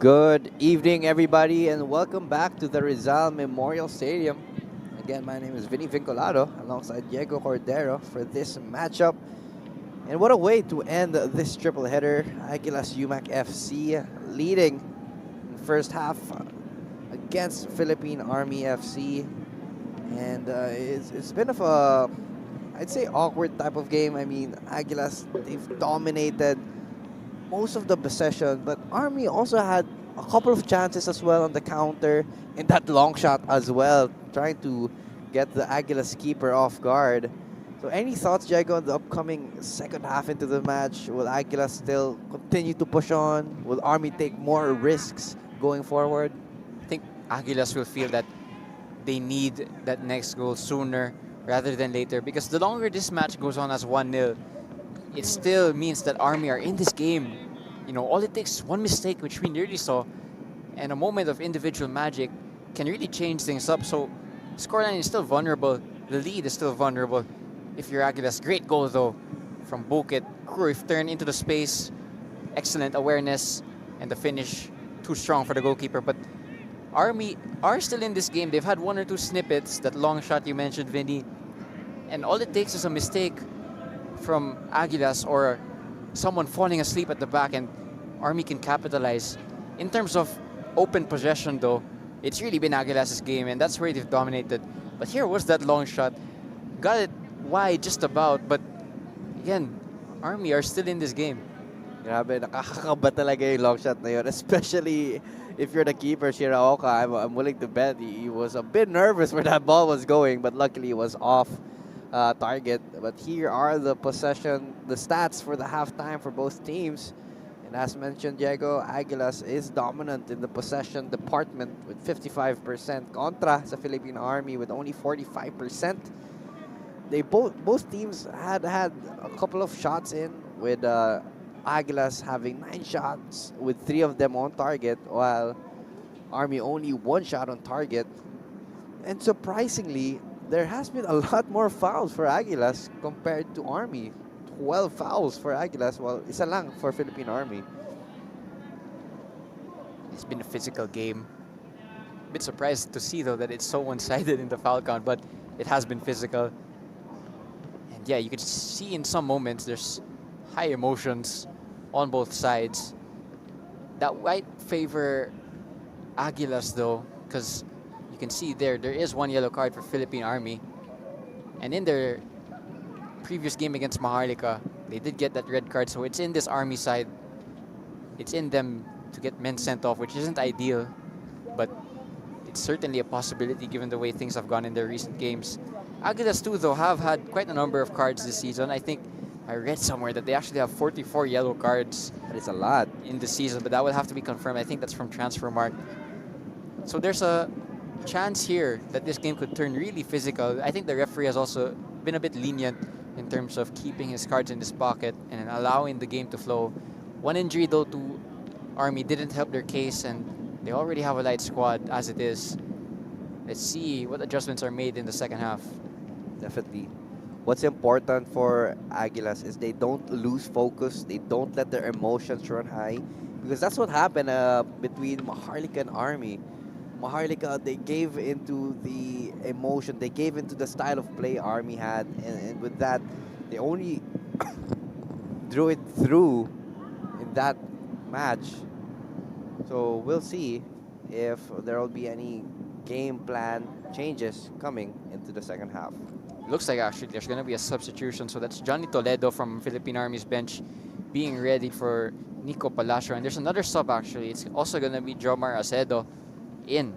Good evening, everybody, and welcome back to the Rizal Memorial Stadium. Again, my name is Vinny Vincolado, alongside Diego Cordero for this matchup. And what a way to end this triple header. Aguilas UMAK FC leading in the first half against Philippine Army FC. And it's been of a, I'd say, awkward type of game. I mean, Aguilas, they've dominated most of the possession, but Army also had a couple of chances as well on the counter and that long shot as well, trying to get the Aguilas keeper off guard. So any thoughts, Diego, on the upcoming second half into the match? Will Aguilas still continue to push on? Will Army take more risks going forward? I think Aguilas will feel that they need that next goal sooner rather than later, because the longer this match goes on as 1-0, it still means that Army are in this game. You know, all it takes is one mistake, which we nearly saw, and a moment of individual magic can really change things up. So, scoreline is still vulnerable. The lead is still vulnerable. If you're Aguilas, great goal though from Bukit. Cruyff turned into the space. Excellent awareness, and the finish too strong for the goalkeeper. But Army are still in this game. They've had one or two snippets. That long shot you mentioned, Vinny, and all it takes is a mistake from Aguilas or someone falling asleep at the back, and Army can capitalize. In terms of open possession, though, it's really been Aguilas' game, and that's where they've dominated. But here was that long shot. Got it wide just about, but again, Army are still in this game. Grabe, nakakakaba talaga yung long shot na yun, especially if you're the keeper, Shiraoka. I'm willing to bet he was a bit nervous where that ball was going, but luckily it was off target. But here are the stats for the halftime for both teams. And as mentioned, Diego, Aguilas is dominant in the possession department with 55%, contra sa Philippine Army with only 45%. They both teams had a couple of shots in, with Aguilas having 9 shots with 3 of them on target, while Army only 1 shot on target. And surprisingly, there has been a lot more fouls for Aguilas compared to Army. 12 fouls for Aguilas, while isa lang for Philippine Army. It's been a physical game. A bit surprised to see, though, that it's so one-sided in the foul count, but it has been physical. And yeah, you could see in some moments there's high emotions on both sides. That might favor Aguilas, though, because you can see there is 1 yellow card for Philippine Army. And in their previous game against Maharlika, they did get that red card, so it's in this Army side. It's in them to get men sent off, which isn't ideal, but it's certainly a possibility given the way things have gone in their recent games. Aguilas too, though, have had quite a number of cards this season. I think I read somewhere that they actually have 44 yellow cards. That is a lot in the season, but that would have to be confirmed. I think that's from Transfermarkt. So there's a chance here that this game could turn really physical. I think the referee has also been a bit lenient in terms of keeping his cards in his pocket and allowing the game to flow. One injury, though, to Army didn't help their case, and they already have a light squad as it is. Let's see what adjustments are made in the second half. Definitely. What's important for Aguilas is they don't lose focus. They don't let their emotions run high, because that's what happened between Maharlika and Army. Maharlika, they gave into the emotion, they gave into the style of play Army had, and with that, they only drew it through in that match. So we'll see if there will be any game plan changes coming into the second half. Looks like actually there's going to be a substitution. So that's Johnny Toledo from Philippine Army's bench being ready for Nico Palacio. And there's another sub actually. It's also going to be Jomar Acedo in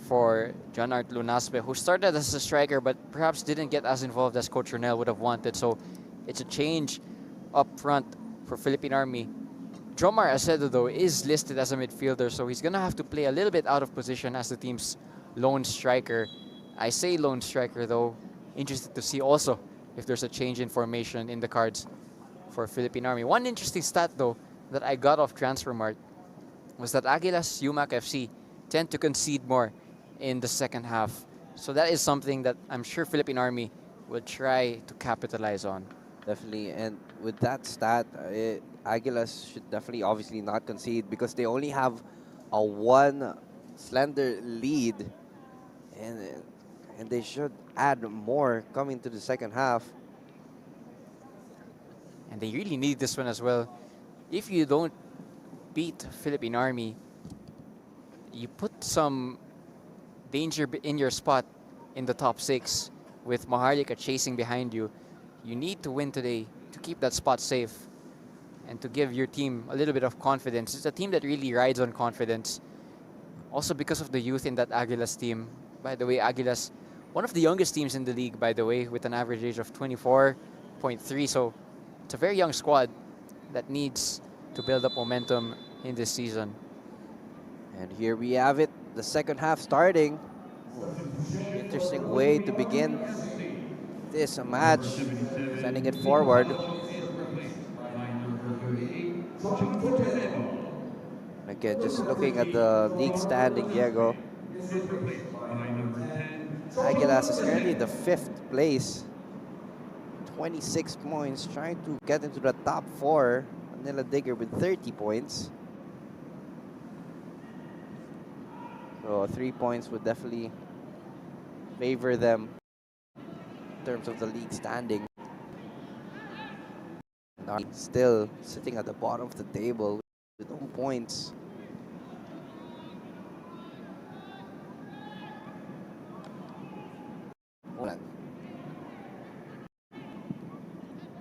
for John Art Lunaspe, who started as a striker but perhaps didn't get as involved as Coach Ronel would have wanted. So it's a change up front for Philippine Army. Jomar Acedo, though, is listed as a midfielder, so he's going to have to play a little bit out of position as the team's lone striker. I say lone striker, though. Interested to see also if there's a change in formation in the cards for Philippine Army. One interesting stat, though, that I got off Transfermarkt was that Aguilas UMAK FC tend to concede more in the second half. So that is something that I'm sure Philippine Army will try to capitalize on. Definitely, and with that stat, Aguilas should definitely obviously not concede because they only have a one slender lead, and they should add more coming to the second half. And they really need this one as well. If you don't beat Philippine Army, you put some danger in your spot in the top 6 with Maharlika chasing behind you. You need to win today to keep that spot safe and to give your team a little bit of confidence. It's a team that really rides on confidence. Also because of the youth in that Aguilas team. By the way, Aguilas, one of the youngest teams in the league, by the way, with an average age of 24.3. So it's a very young squad that needs to build up momentum in this season. And here we have it, the second half starting. Interesting way to begin this match, sending it forward. Again, just looking at the league standing, Diego. Aguilas is currently in the 5th place. 26 points, trying to get into the top 4. Manila Digger with 30 points. So 3 points would definitely favor them in terms of the league standing. Still sitting at the bottom of the table with no points.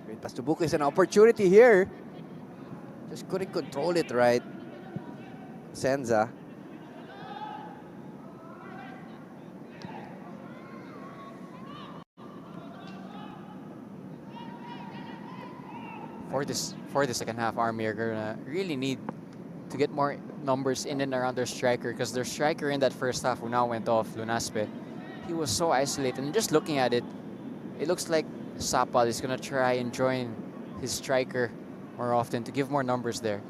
Great pass to Buko is an opportunity here. Just couldn't control it right. Senza. For the second half, Army are gonna really need to get more numbers in and around their striker, because their striker in that first half who now went off, Lunaspe, he was so isolated. And just looking at it, it looks like Sapal is gonna try and join his striker more often to give more numbers there.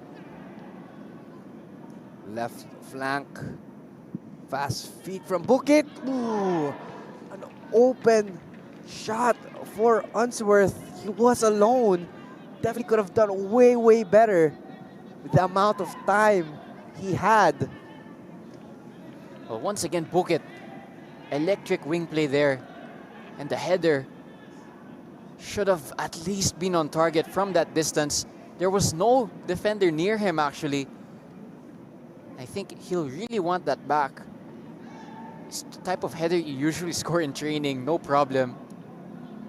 Left flank. Fast feet from Bukit. Ooh, an open shot for Unsworth. He was alone. Definitely could have done way, way better with the amount of time he had. Well, once again, Bukit, electric wing play there. And the header should have at least been on target from that distance. There was no defender near him, actually. I think he'll really want that back. It's the type of header you usually score in training, no problem.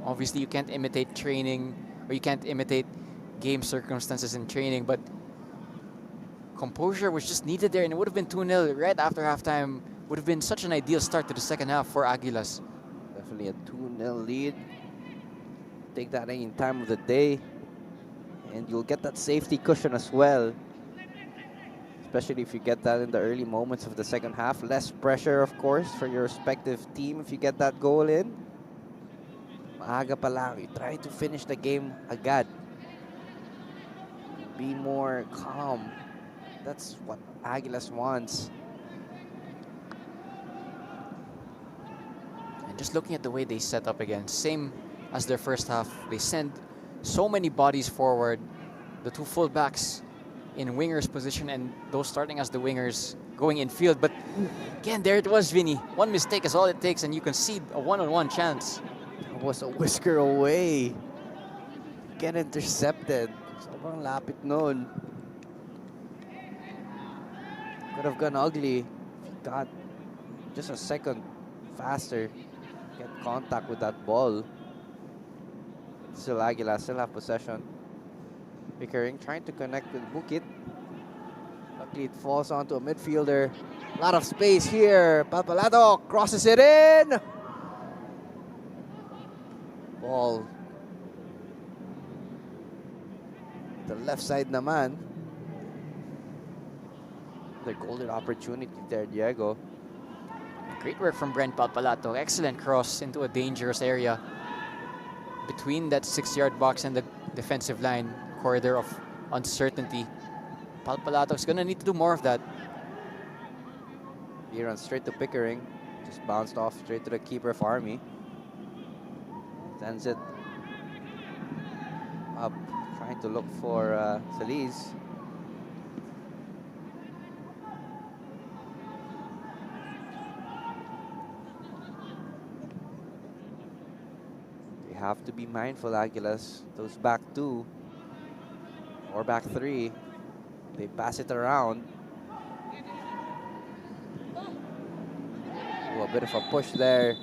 Obviously, you can't imitate training, or you can't imitate game circumstances in training, but composure was just needed there, and it would have been 2-0 right after halftime. Would have been such an ideal start to the second half for Aguilas. Definitely a 2-0 lead. Take that any time of the day, and you'll get that safety cushion as well. Especially if you get that in the early moments of the second half. Less pressure, of course, for your respective team if you get that goal in. Maaga pa lang. You try to finish the game agad. Be more calm. That's what Aguilas wants. And just looking at the way they set up again, same as their first half. They send so many bodies forward. The two fullbacks in wingers position and those starting as the wingers going in field. But again, there it was, Vinny. One mistake is all it takes and you concede a one-on-one chance. That was a whisker away. Get intercepted. Sobrang lapit nun. Could have gone ugly if he got just a second faster. Get contact with that ball. Still Agila, still have possession. Pickering trying to connect with Bukit. Luckily it falls onto a midfielder. A lot of space here. Palpalado crosses it in. Ball. The left side naman. The golden opportunity there, Diego. Great work from Brent Palpalato. Excellent cross into a dangerous area between that 6-yard box and the defensive line. Corridor of uncertainty. Palpalato is going to need to do more of that. He runs straight to Pickering. Just bounced off straight to the keeper of Army. Sends it up. Trying to look for Solis. They have to be mindful, Aguilas. Those back two or back three, they pass it around. Ooh, a bit of a push there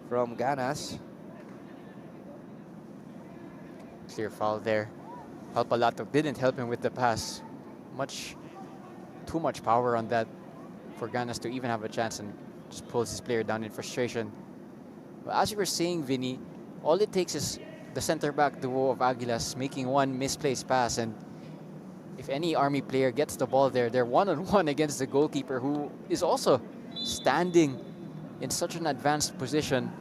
from Ganas. Clear foul there. Palpalato didn't help him with the pass. Too much power on that for Ganas to even have a chance, and just pulls his player down in frustration. But as you were saying, Vinny, all it takes is the center back duo of Aguilas making one misplaced pass, and if any Army player gets the ball there, they're one-on-one against the goalkeeper, who is also standing in such an advanced position.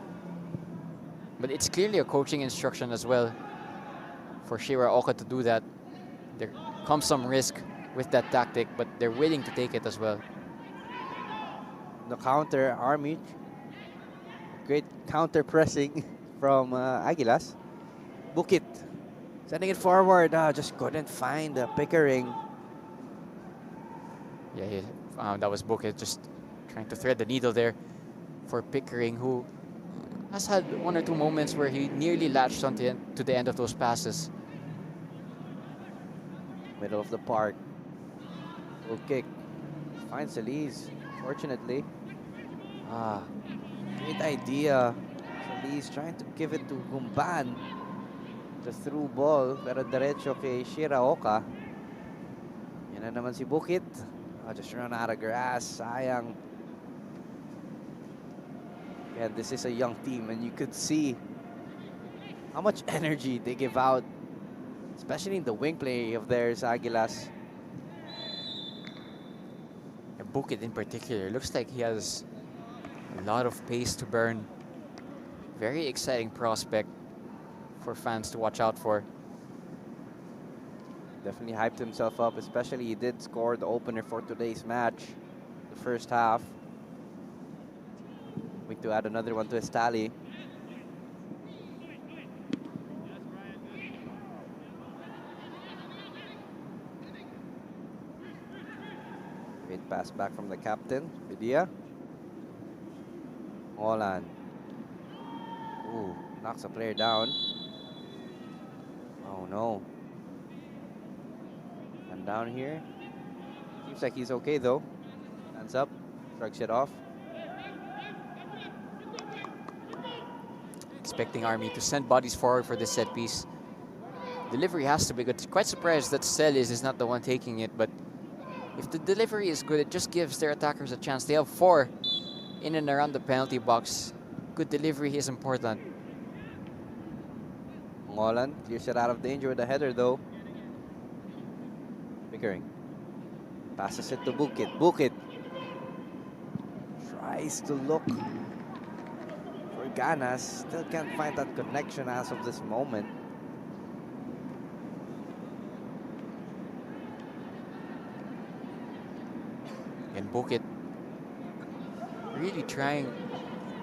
But it's clearly a coaching instruction as well for Shiraoka to do that. There comes some risk with that tactic, but they're willing to take it as well. The counter, Army. Great counter pressing from Aguilas. Bukit sending it forward. Just couldn't find Pickering. Yeah, that was Bukit just trying to thread the needle there for Pickering, who has had one or two moments where he nearly latched on to the end of those passes. Middle of the park. Full kick. Finds Solis, fortunately. Great idea. Solis trying to give it to Gumban. The through ball, pero derecho kay Shiraoka. Yan na naman si Bukit. Just run out of grass. Sayang. Yeah, this is a young team, and you could see how much energy they give out, especially in the wing play of theirs, Aguilas. And Bukit in particular looks like he has a lot of pace to burn. Very exciting prospect for fans to watch out for. Definitely hyped himself up, especially he did score the opener for today's match, the first half. Wait to add another one to his tally. Great pass back from the captain, Vidia. Olan. Ooh, knocks a player down. Oh no. And down here. Seems like he's okay though. Hands up, shrugs it off. Expecting Army to send bodies forward for this set piece. Delivery has to be good. Quite surprised that Celis is not the one taking it, but if the delivery is good, it just gives their attackers a chance. They have 4 in and around the penalty box. Good delivery is important. Ngolan clears it out of danger with a header though. Pickering passes it to Bukit. Bukit tries to look for Ganas. Still can't find that connection as of this moment. And Bukit really trying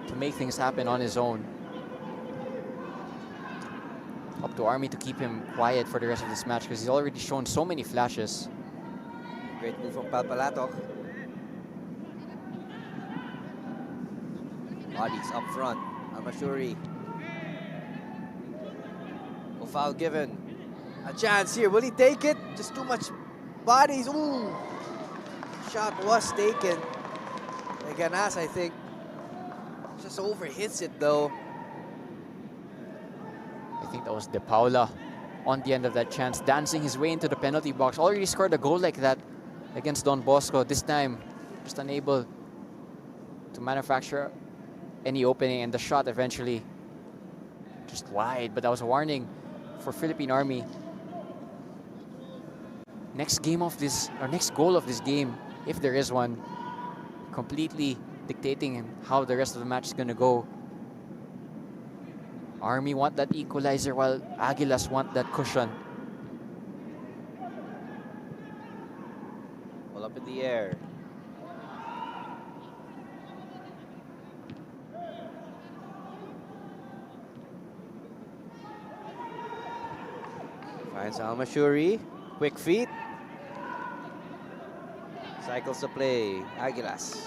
to make things happen on his own. Up to Army to keep him quiet for the rest of this match, because he's already shown so many flashes. Great move from Palpalato. Bodies up front. Amashuri. No foul given. A chance here. Will he take it? Just too much bodies. Ooh. Shot was taken. By Ganas, I think. Just overhits it though. I think that was De Paula on the end of that chance, dancing his way into the penalty box. Already scored a goal like that against Don Bosco. This time, just unable to manufacture any opening, and the shot eventually just wide. But that was a warning for Philippine Army. Next game of this, or next goal of this game, if there is one, completely dictating how the rest of the match is going to go. Army want that equalizer while Aguilas want that cushion. Well, up in the air. There's Almashuri. Quick feet. Cycles the play. Aguilas.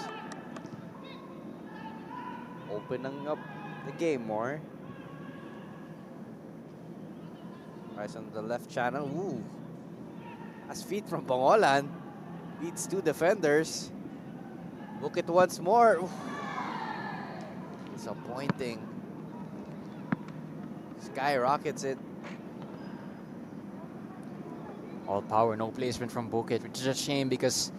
Opening up the game more. Tries on the left channel. Ooh. As feet from Bangolan. Beats 2 defenders. Book it once more. Ooh. Disappointing. Skyrockets it. All power, no placement from Bukit, which is a shame because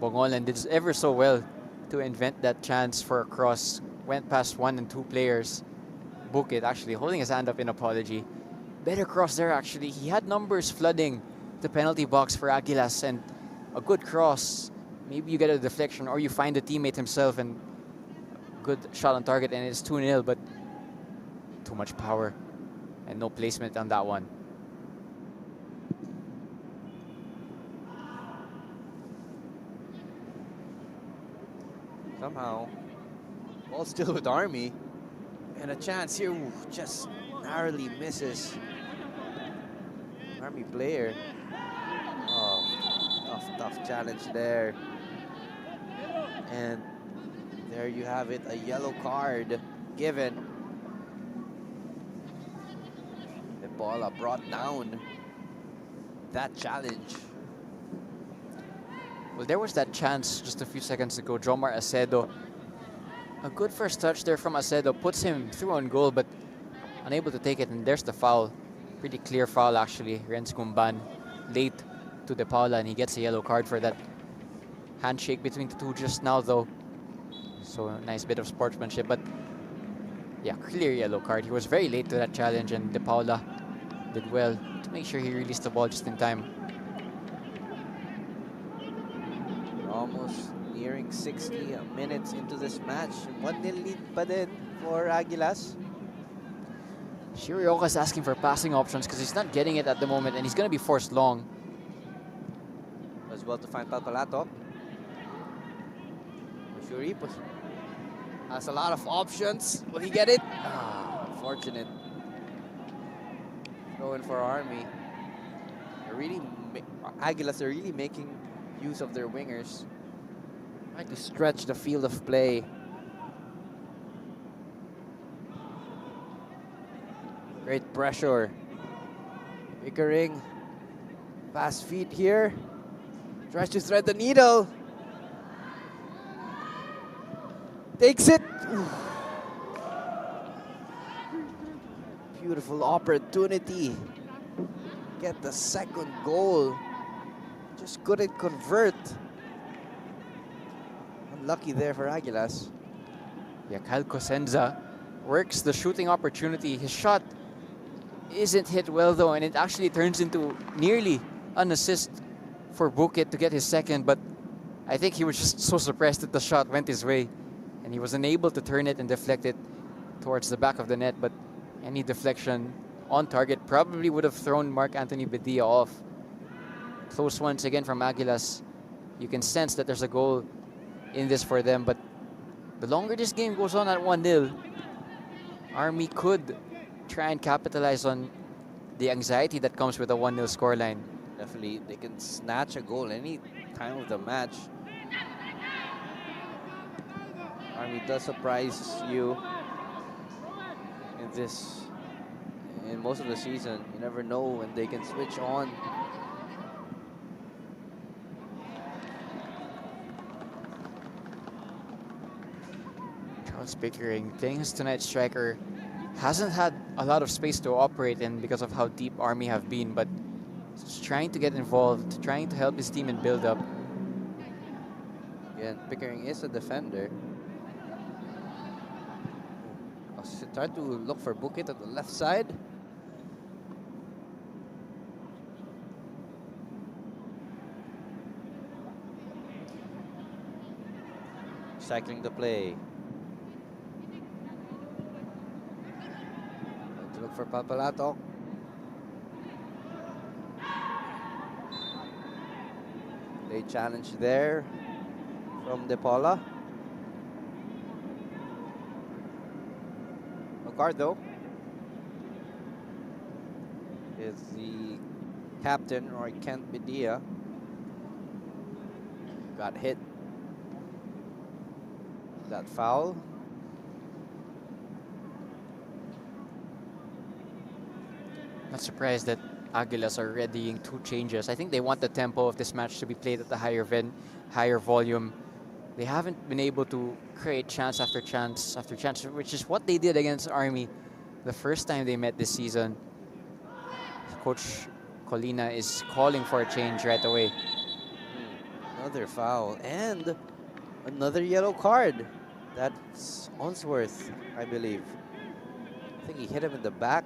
Bangolan did ever so well to invent that chance for a cross. Went past 1 and 2 players. Bukit actually holding his hand up in apology. Better cross there actually. He had numbers flooding the penalty box for Aguilas and a good cross. Maybe you get a deflection or you find the teammate himself and good shot on target and it's 2-0, but too much power and no placement on that one. Somehow, ball still with Army. And a chance here, ooh, just narrowly misses. Army player. Oh, tough challenge there. And there you have it, a yellow card given. The ball brought down that challenge. Well, there was that chance just a few seconds ago. Jomar Acedo, a good first touch there from Acedo, puts him through on goal, but unable to take it. And there's the foul. Pretty clear foul, actually. Renz Gumban late to De Paula, and he gets a yellow card for that handshake between the two just now, though. So a nice bit of sportsmanship, but yeah, clear yellow card. He was very late to that challenge, and De Paula did well to make sure he released the ball just in time. Almost nearing 60 minutes into this match. 1-0 lead pa din for Aguilas. Shirioka's asking for passing options because he's not getting it at the moment, and he's going to be forced long. As well to find Palpalato. Shuri has a lot of options. Will he get it? Ah, unfortunate. Throw in for Army. Aguilas are really making use of their wingers. Trying to stretch the field of play. Great pressure. Pickering. Fast feet here. Tries to thread the needle. Takes it. Ooh. Beautiful opportunity. Get the second goal. Just couldn't convert. Unlucky there for Aguilas. Yeah, Kyle Cosenza works the shooting opportunity. His shot isn't hit well though, and it actually turns into nearly an assist for Bukit to get his second, but I think he was just so surprised that the shot went his way and he was unable to turn it and deflect it towards the back of the net, but any deflection on target probably would have thrown Mark Anthony Bedia off. Close once again from Aguilas. You can sense that there's a goal in this for them, but the longer this game goes on at 1-0, Army could try and capitalize on the anxiety that comes with a 1-0 scoreline. Definitely, they can snatch a goal any time of the match. Army does surprise you in most of the season. You never know when they can switch on. Charles Pickering, playing his tonight's striker, hasn't had a lot of space to operate in because of how deep Army have been, but he's trying to get involved, trying to help his team in build-up. Again, Pickering is a defender. Try to look for Bukit at the left side. Cycling the play. To look for Papalato. They challenge there from De Paula. No card though. It's the captain, Roy Kent Medea, got hit. That foul. Not surprised that Aguilas are readying 2 changes. I think they want the tempo of this match to be played at the higher volume. They haven't been able to create chance after chance after chance, which is what they did against Army the first time they met this season. Coach Colina is calling for a change right away. Another foul and another yellow card. That's Onsworth, I believe. I think he hit him in the back.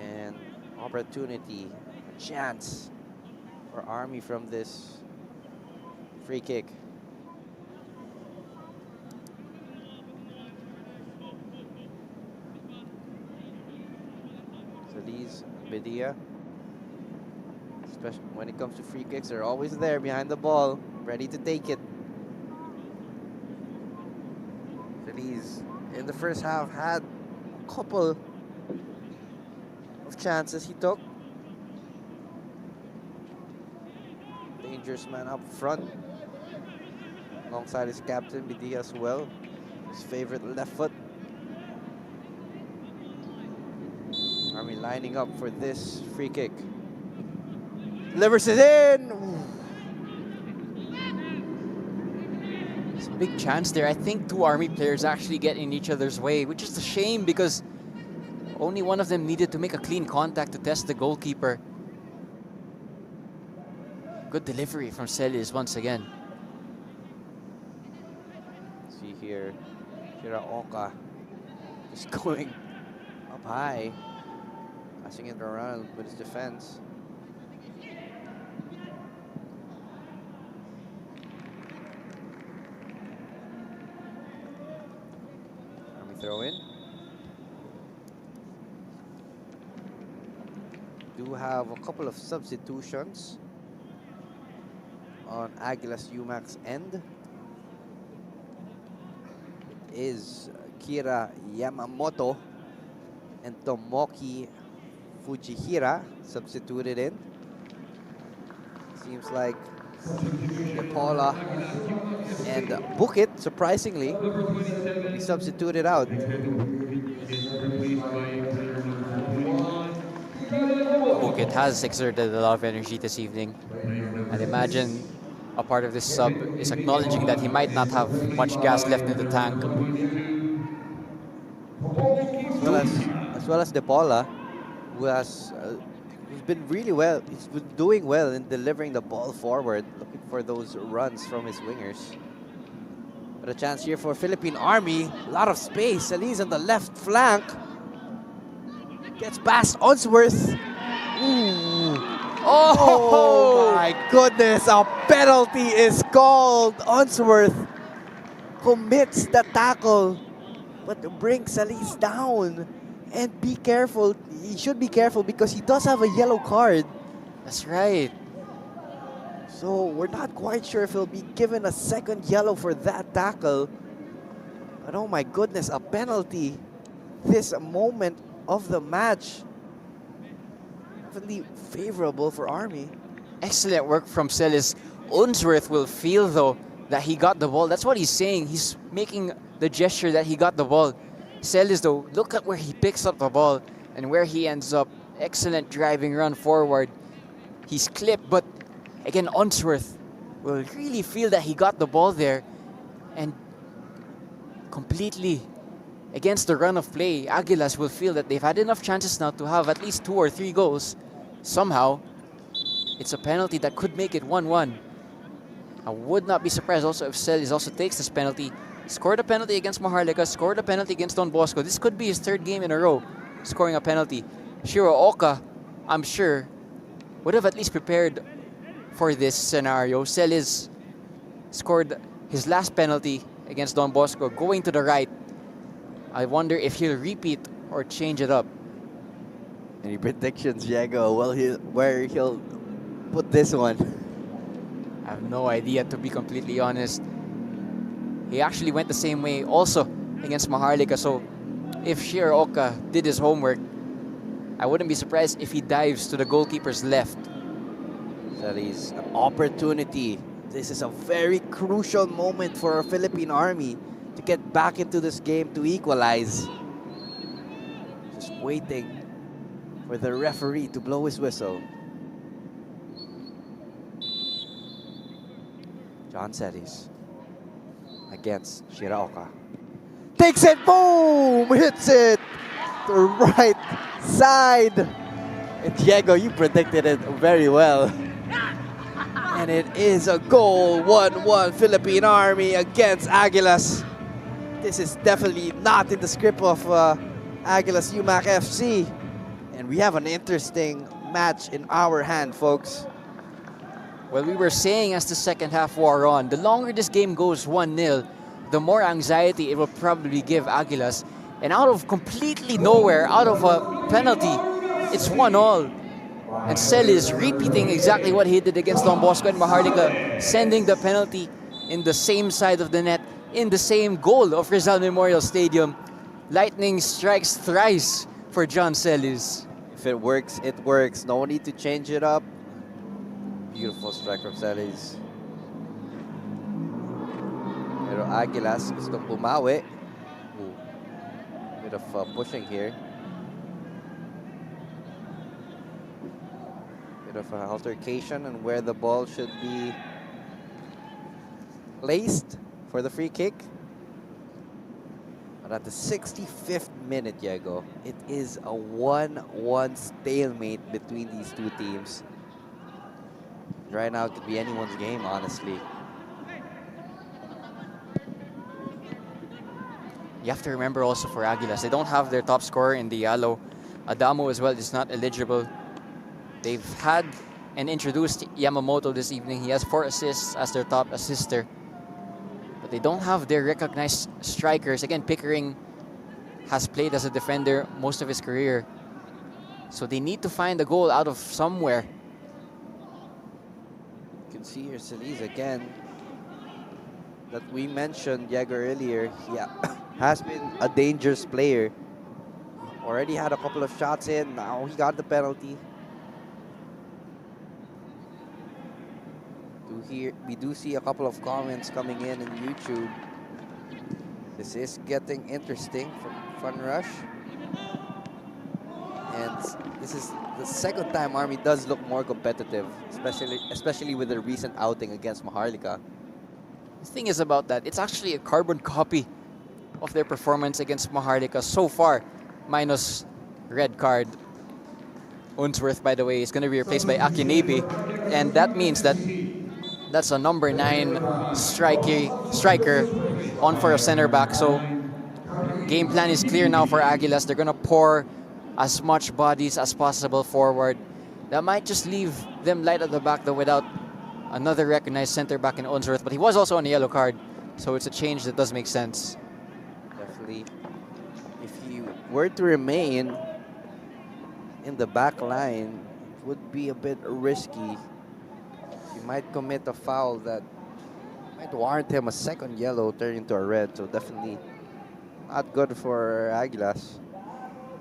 And opportunity, a chance for Army from this free kick. So these Medea, especially when it comes to free kicks, they're always there behind the ball, ready to take it. Feliz in the first half had a couple of chances he took. Dangerous man up front, alongside his captain Medea as well, his favorite left foot. Army lining up for this free kick. Delivers it in. Ooh. It's a big chance there. I think 2 Army players actually get in each other's way, which is a shame because only one of them needed to make a clean contact to test the goalkeeper. Good delivery from Celis once again. See here, Shiraoka just going up high, passing it around with his defense. Army throw in. Do have a couple of substitutions on Aguilas UMAK's end. It is Kira Yamamoto and Tomoki Fujihira substituted in. Seems like Paula and Bukit, surprisingly, be substituted out. Bukit has exerted a lot of energy this evening. I'd imagine a part of this sub is acknowledging that he might not have much gas left in the tank. As well as De Paula, who's been really well. He's been doing well in delivering the ball forward, looking for those runs from his wingers. But a chance here for Philippine Army. A lot of space. Celis on the left flank. Gets past Onsworth. Ooh. Oh my goodness, a penalty is called. Onsworth commits the tackle, but brings Celis down. And be careful, he should be careful because he does have a yellow card. That's right. So we're not quite sure if he'll be given a second yellow for that tackle. But oh my goodness, a penalty. This moment of the match. Definitely favorable for Army. Excellent work from Celis. Unsworth will feel, though, that he got the ball. That's what he's saying. He's making the gesture that he got the ball. Celis, though, look at where he picks up the ball and where he ends up. Excellent driving run forward. He's clipped, but again, Unsworth will really feel that he got the ball there. And completely against the run of play, Aguilas will feel that they've had enough chances now to have at least 2 or 3 goals. Somehow, it's a penalty that could make it 1-1. I would not be surprised also if Celis also takes this penalty. Scored a penalty against Maharlika, scored a penalty against Don Bosco. This could be his 3rd game in a row scoring a penalty. Shirooka, I'm sure, would have at least prepared for this scenario. Celis scored his last penalty against Don Bosco, going to the right. I wonder if he'll repeat or change it up. Any predictions, Diego? Well, where he'll put this one? I have no idea, to be completely honest. He actually went the same way also against Maharlika. So if Shirooka did his homework, I wouldn't be surprised if he dives to the goalkeeper's left. Celis, an opportunity. This is a very crucial moment for our Philippine Army to get back into this game to equalize. Just waiting for the referee to blow his whistle. John Celis against Shiraoka. Takes it, boom! Hits it to the right side. And Diego, you predicted it very well. And it is a goal, 1-1 Philippine Army against Aguilas. This is definitely not in the script of Aguilas UMAK FC. And we have an interesting match in our hand, folks. Well, we were saying as the second half wore on, the longer this game goes 1-0, the more anxiety it will probably give Aguilas. And out of completely nowhere, out of a penalty, it's 1-1. And Celis repeating exactly what he did against Don Bosco and Maharlika, sending the penalty in the same side of the net, in the same goal of Rizal Memorial Stadium. Lightning strikes thrice for John Celis. If it works, it works. No need to change it up. Beautiful strike from Celis. Pero Aguilas gustong bumawi. Ooh. Bit of pushing here. Bit of an altercation and where the ball should be placed for the free kick. But at the 65th minute, Diego, it is a 1-1 stalemate between these two teams. Right now, it could be anyone's game, honestly. You have to remember also for Aguilas, they don't have their top scorer in Diallo. Adamo as well is not eligible. They've had and introduced Yamamoto this evening. He has 4 assists as their top assister. But they don't have their recognized strikers. Again, Pickering has played as a defender most of his career. So they need to find a goal out of somewhere. You can see here Celis again that we mentioned Diego earlier. He has been a dangerous player. Already had a couple of shots in. Now he got the penalty. We do see a couple of comments coming in YouTube. This is getting interesting from Fun Rush. And this is the second time Army does look more competitive, especially with the recent outing against Maharlika. The thing is about that, it's actually a carbon copy of their performance against Maharlika so far, minus red card. Unsworth, by the way, is going to be replaced by Akinebi, and that means that that's a number 9 striker on for a center back. So game plan is clear now for Aguilas. They're going to pour as much bodies as possible forward. That might just leave them light at the back though without another recognized center back in Unsworth, but he was also on a yellow card, so it's a change that does make sense. Definitely. If he were to remain in the back line, it would be a bit risky. He might commit a foul that might warrant him a second yellow turning into a red, so definitely not good for Aguilas.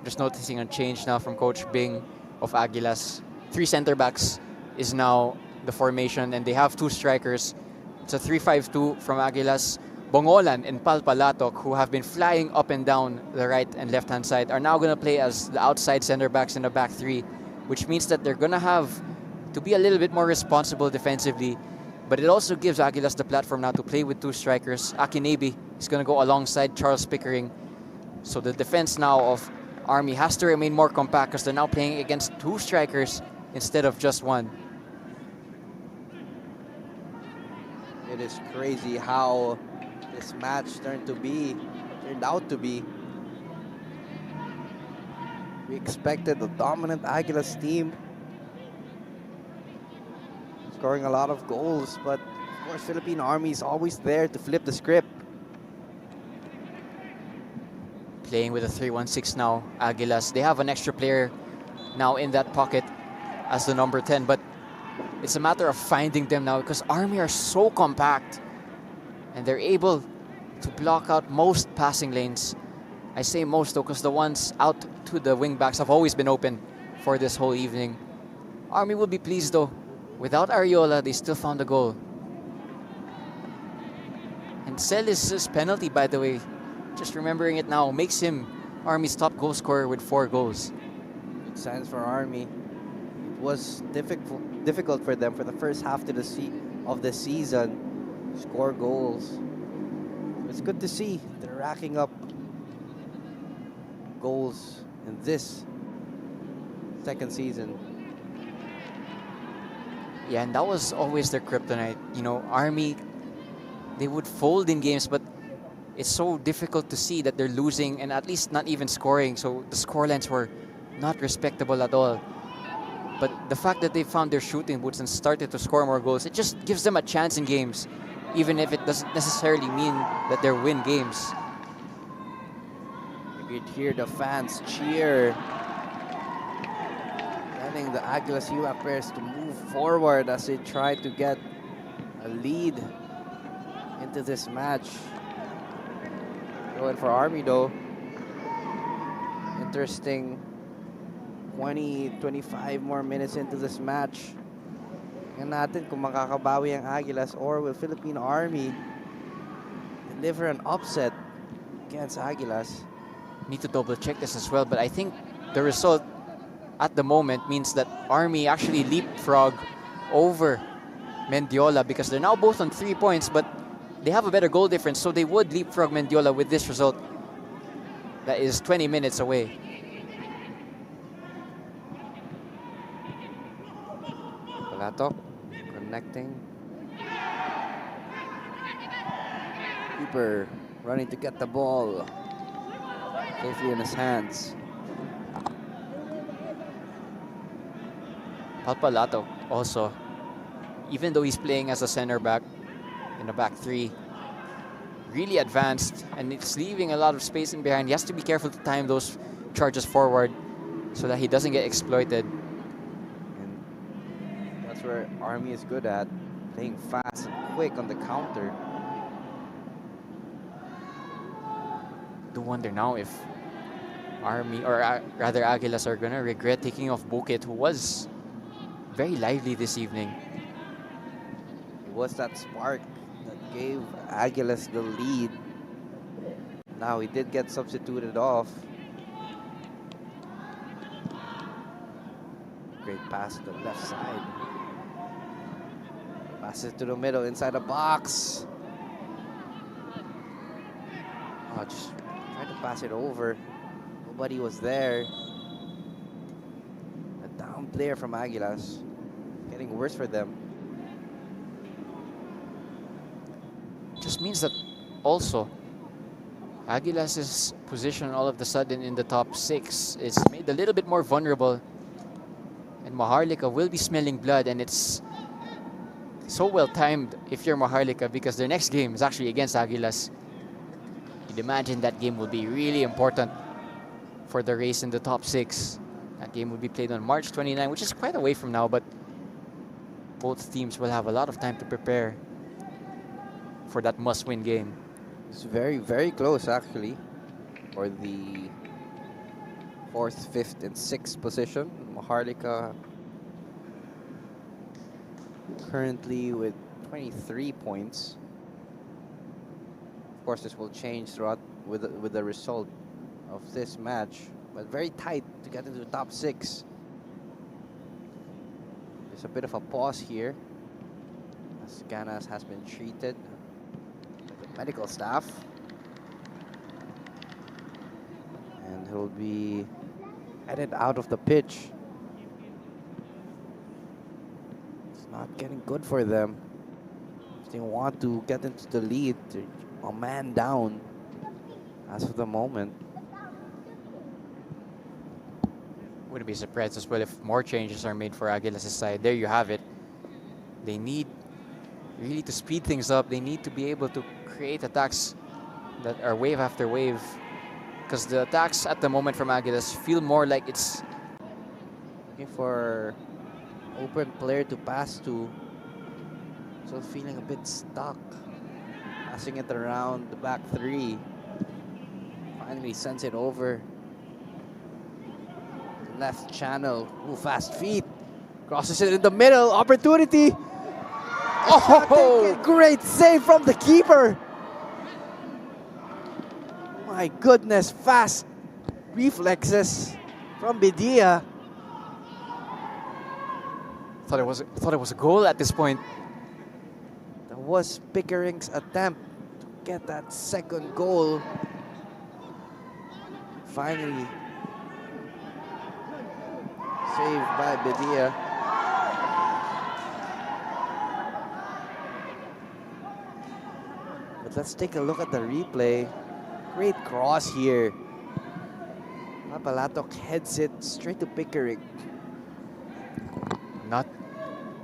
Just noticing a change now from Coach Bing of Aguilas. 3 center backs is now the formation, and they have 2 strikers. It's a 3-5-2 from Aguilas. Bongolan and Palpalatok, who have been flying up and down the right and left-hand side, are now going to play as the outside center backs in the back 3, which means that they're going to have to be a little bit more responsible defensively. But it also gives Aguilas the platform now to play with 2 strikers. Akinebi is going to go alongside Charles Pickering. So the defense now of Army has to remain more compact because they're now playing against 2 strikers instead of just 1. It is crazy how this match turned out to be. We expected a dominant Aguilas team, scoring a lot of goals, but of course Philippine Army is always there to flip the script. Playing with a 3-1-6 now, Aguilas. They have an extra player now in that pocket as the number 10, but it's a matter of finding them now because Army are so compact and they're able to block out most passing lanes. I say most though because the ones out to the wing backs have always been open for this whole evening. Army will be pleased though. Without Ariola, they still found a goal. And Celis' penalty, by the way, just remembering it now, makes him Army's top goal scorer with 4 goals. Good signs for Army. It was difficult for them for the first half of the season to score goals. It's good to see they're racking up goals in this second season. Yeah, and that was always their kryptonite. You know, Army, they would fold in games, but it's so difficult to see that they're losing and at least not even scoring. So the scorelines were not respectable at all. But the fact that they found their shooting boots and started to score more goals, it just gives them a chance in games, even if it doesn't necessarily mean that they'll win games. You could hear the fans cheer, telling the Aguilas UMAK players to move forward as they try to get a lead into this match. Going for Army though. Interesting 20-25 more minutes into this match. Tingnan natin kung makakabawi ang Aguilas or will Philippine Army deliver an upset against Aguilas. Need to double check this as well, but I think the result at the moment means that Army actually leapfrog over Mendiola because they're now both on 3 points, but they have a better goal difference, so they would leapfrog Mendiola with this result that is 20 minutes away. Palato connecting. Keeper running to get the ball safely in his hands. Palpalato also, even though he's playing as a center back in the back 3, really advanced, and it's leaving a lot of space in behind. He has to be careful to time those charges forward so that he doesn't get exploited. And that's where Army is good at, playing fast and quick on the counter. Do wonder now if Army, or rather Aguilas, are gonna regret taking off Bukit, who was very lively this evening. It was that spark that gave Aguilas the lead. Now he did get substituted off. Great pass to the left side. Pass it to the middle, inside the box. Oh, just trying to pass it over. Nobody was there. A down player from Aguilas. Getting worse for them. Just means that also Aguilas' position all of a sudden in the top 6 is made a little bit more vulnerable, and Maharlika will be smelling blood, and it's so well timed if you're Maharlika because their next game is actually against Aguilas. You'd imagine that game will be really important for the race in the top 6. That game will be played on March 29, which is quite away from now, but both teams will have a lot of time to prepare for that must-win game. It's very, very close actually for the 4th, 5th, and 6th position. Maharlika currently with 23 points. Of course, this will change throughout with the result of this match, but very tight to get into the top 6. There's a bit of a pause here as Ganas has been treated by the medical staff, and he'll be headed out of the pitch. It's not getting good for them. If they want to get into the lead, they're a man down as of the moment. Wouldn't be surprised as well if more changes are made for Aguilas' side. There you have it. They need really to speed things up. They need to be able to create attacks that are wave after wave, because the attacks at the moment from Aguilas feel more like it's looking for open player to pass to. So feeling a bit stuck. Passing it around the back 3. Finally sends it over. Left channel. Ooh, fast feet. Crosses it in the middle. Opportunity. Oh! Great save from the keeper. My goodness, fast reflexes from Bidia. Thought it was a goal at this point. That was Pickering's attempt to get that second goal. Finally saved by Bidia. But let's take a look at the replay. Great cross here. Papalatok heads it straight to Pickering. Not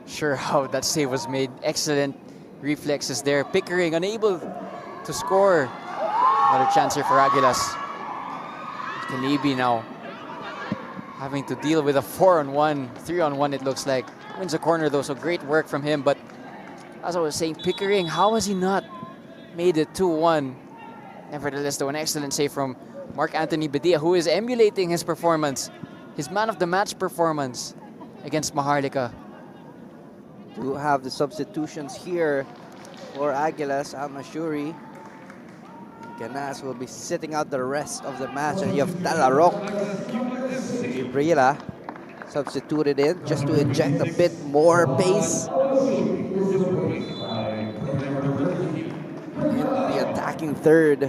sure how that save was made. Excellent reflexes there. Pickering unable to score. Another chance here for Aguilas. Kanibi now having to deal with a 4-on-1, 3-on-1 it looks like. Wins a corner though, so great work from him. But as I was saying, Pickering, how has he not made it 2-1? Nevertheless, though, an excellent save from Mark Anthony Badia, who is emulating his performance, his man of the match performance against Maharlika. Do have the substitutions here for Aguilas. Al-Mashuri. Ganas will be sitting out the rest of the match, and you have Talarok. Gabriela substituted in just to inject a bit more pace in the attacking third.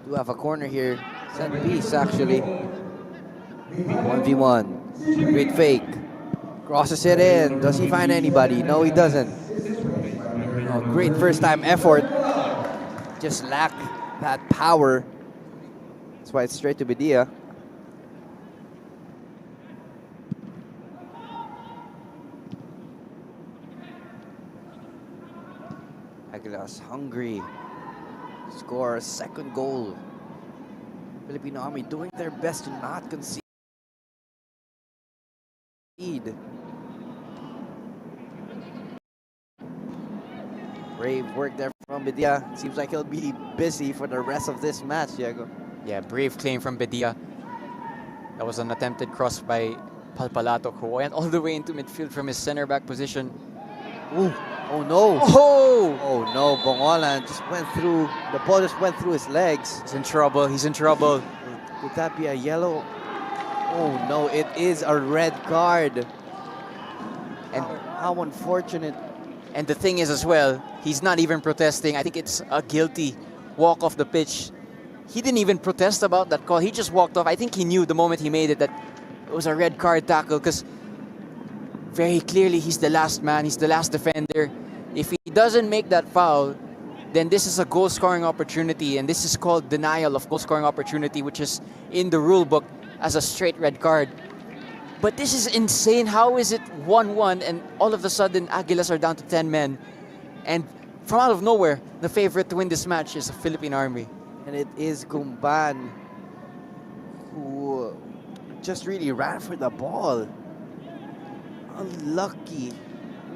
Do have a corner here. Set piece actually. 1v1. Great fake. Crosses it in. Does he find anybody? No, he doesn't. Oh, great first time effort. Just lack that power. That's why it's straight to Bidia. Aguilas hungry. Score a second goal. Philippine Army doing their best to not concede. Brave work there from Bidia. Seems like he'll be busy for the rest of this match, Diego. Yeah, brave claim from Badia. That was an attempted cross by Palpalatok, who went all the way into midfield from his center back position. Ooh. Oh no! Oh! Oh no! Bongolan just went through. The ball just went through his legs. He's in trouble. He's in trouble. Could that be a yellow? Oh no! It is a red card. And how unfortunate! And the thing is as well, he's not even protesting. I think it's a guilty walk off the pitch. He didn't even protest about that call. He just walked off. I think he knew the moment he made it that it was a red card tackle, because very clearly he's the last man. He's the last defender. If he doesn't make that foul, then this is a goal scoring opportunity, and this is called denial of goal scoring opportunity, which is in the rule book as a straight red card. But this is insane. How is it 1-1 and all of a sudden Aguilas are down to 10 men? And from out of nowhere, the favorite to win this match is the Philippine Army. And it is Gumban who just really ran for the ball. Unlucky.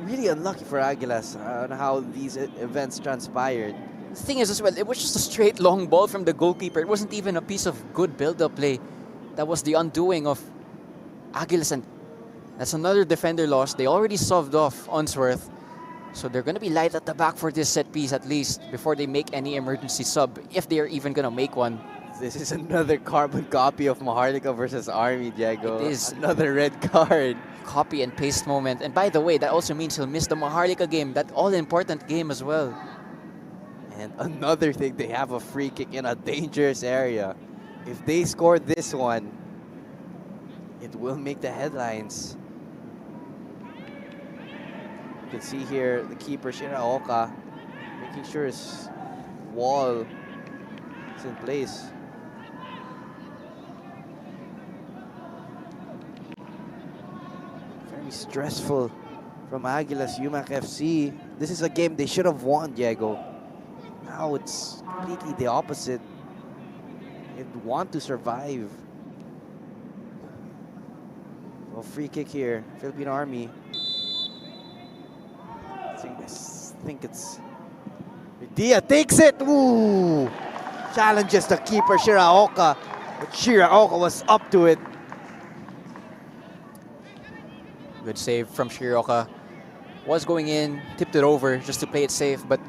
Really unlucky for Aguilas on how these events transpired. The thing is as well, it was just a straight long ball from the goalkeeper. It wasn't even a piece of good build-up play. That was the undoing of Aguilas, and that's another defender loss. They already subbed off Unsworth, so they're going to be light at the back for this set piece at least before they make any emergency sub, if they're even going to make one. This is another carbon copy of Maharlika versus Army, Diego. It is. Another red card. Copy and paste moment. And by the way, that also means he'll miss the Maharlika game, that all-important game as well. And another thing, they have a free kick in a dangerous area. If they score this one, it will make the headlines. You can see here the keeper, Shiraoka, making sure his wall is in place. Very stressful from Aguilas, UMAK FC. This is a game they should have won, Diego. Now it's completely the opposite. They want to survive. Well, free kick here, Philippine Army. I think it's Dia takes it. Ooh, challenges the keeper, Shiraoka. But Shiraoka was up to it. Good save from Shirioka. Was going in, tipped it over just to play it safe, but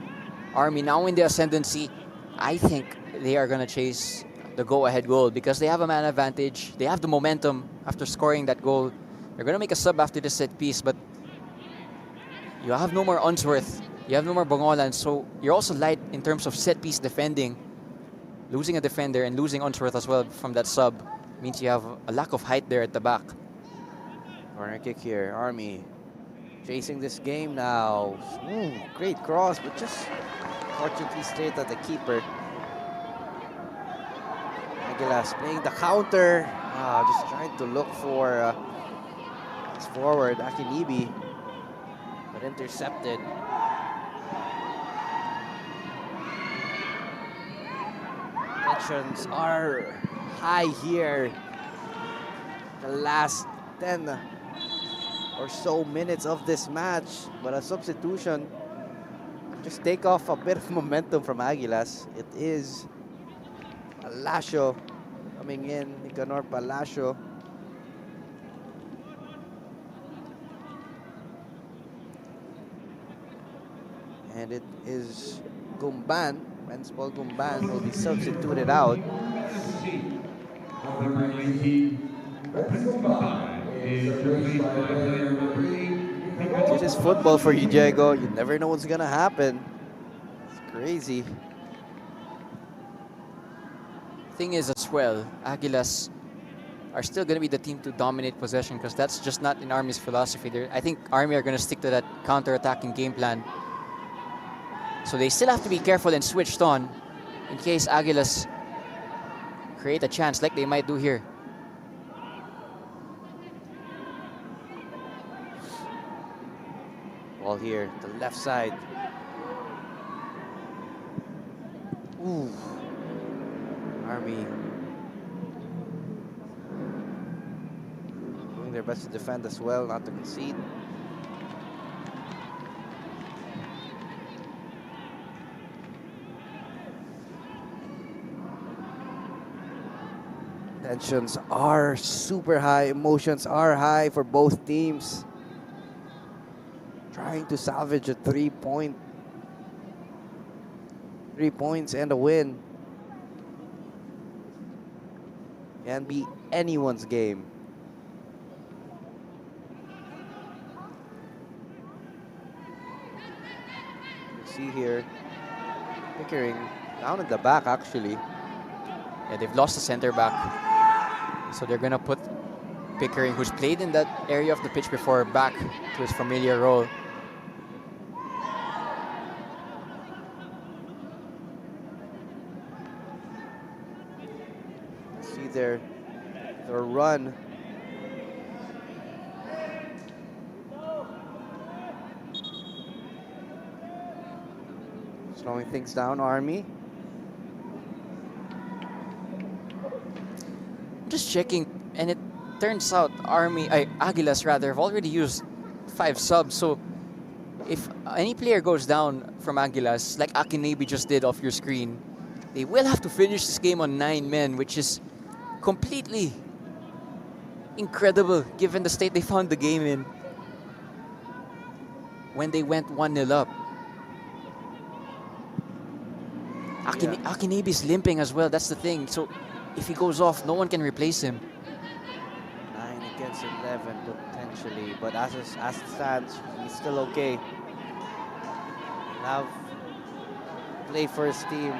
Army now in the ascendancy. I think they are going to chase the go-ahead goal because they have a man advantage. They have the momentum after scoring that goal. They're going to make a sub after the set piece, but you have no more Unsworth. You have no more Bongolan, so you're also light in terms of set piece defending. Losing a defender and losing Unsworth as well from that sub means you have a lack of height there at the back. Corner kick here, Army chasing this game now. Ooh, great cross, but just fortunately straight at the keeper. Aguilas playing the counter. Just trying to look for his forward, Akinibi, but intercepted. Tensions are high here. The last 10 or so minutes of this match, but a substitution just take off a bit of momentum from Aguilas. It is Palacio coming in, Nicanor Palacio. And it is Gumban, Paul Gumban will be substituted out. This is football for you, Diego. You never know what's gonna happen. It's crazy. Thing is as well, Aguilas are still going to be the team to dominate possession because that's just not in Army's philosophy. I think Army are going to stick to that counter-attacking game plan. So they still have to be careful and switched on in case Aguilas create a chance like they might do here. Ball here, the left side. Ooh. Army doing their best to defend as well, not to concede. Tensions are super high, emotions are high for both teams. Trying to salvage a 3 points and a win. Can be anyone's game. You see here, Pickering down at the back actually. Yeah, they've lost the center back. So they're going to put Pickering, who's played in that area of the pitch before, back to his familiar role. See their run. Slowing things down, Army. Just checking, and it turns out Aguilas rather have already used 5 subs. So if any player goes down from Aguilas, like Akinibi just did off your screen, they will have to finish this game on 9 men, which is completely incredible given the state they found the game in when they went 1-0 up. Akinibi's limping as well, that's the thing. So if he goes off, no one can replace him. 9 against 11 potentially, but as it stands, he's still okay. Now play for his team.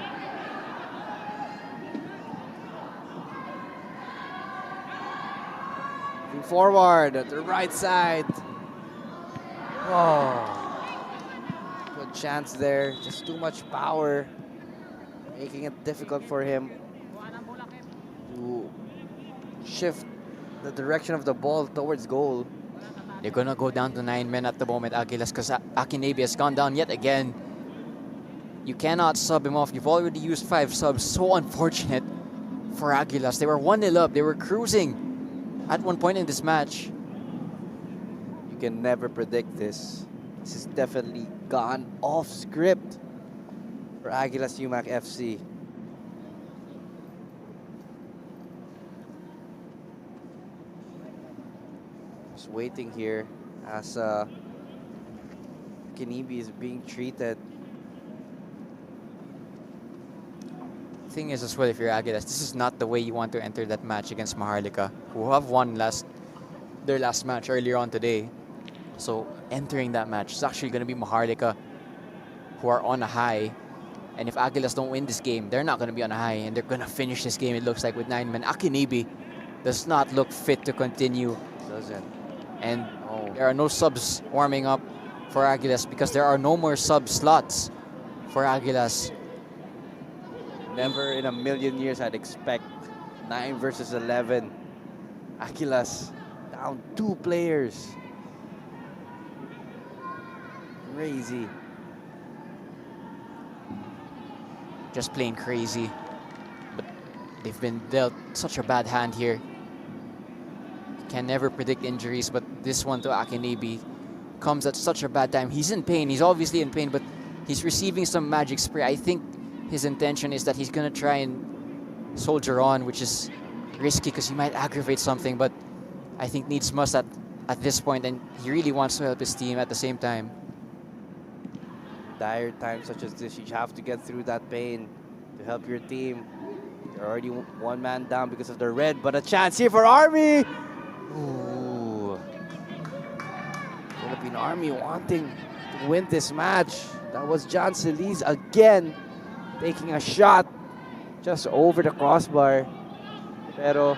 Moving forward at the right side. Oh, good chance there. Just too much power, making it difficult for him to shift the direction of the ball towards goal. They're going to go down to 9 men at the moment, Aguilas, because Akinibi has gone down yet again. You cannot sub him off. You've already used 5 subs. So unfortunate for Aguilas. They were 1-0 up. They were cruising at one point in this match. You can never predict this. This is definitely gone off script for Aguilas UMAK FC. waiting here as Kinibi is being treated. Thing is as well, if you're Aguilas, this is not the way you want to enter that match against Maharlika, who have won their last match earlier on today. So entering that match, it's actually going to be Maharlika who are on a high. And if Aguilas don't win this game, they're not going to be on a high, and they're going to finish this game, it looks like, with 9 men. Akinibi does not look fit to continue. Doesn't. And there are no subs warming up for Aguilas because there are no more sub slots for Aguilas. Never in a million years I'd expect 9 versus 11. Aguilas down 2 players. Crazy. Just plain crazy. But they've been dealt such a bad hand here. Can never predict injuries, but this one to Akinibi comes at such a bad time. He's in pain. He's obviously in pain, but he's receiving some magic spray. I think his intention is that he's going to try and soldier on, which is risky because he might aggravate something, but I think needs must at this point, and he really wants to help his team at the same time. Dire times such as this, you have to get through that pain to help your team. They're already 1 man down because of the red, but a chance here for Army! Ooh. Philippine Army wanting to win this match. That was John Solis again taking a shot just over the crossbar. Pero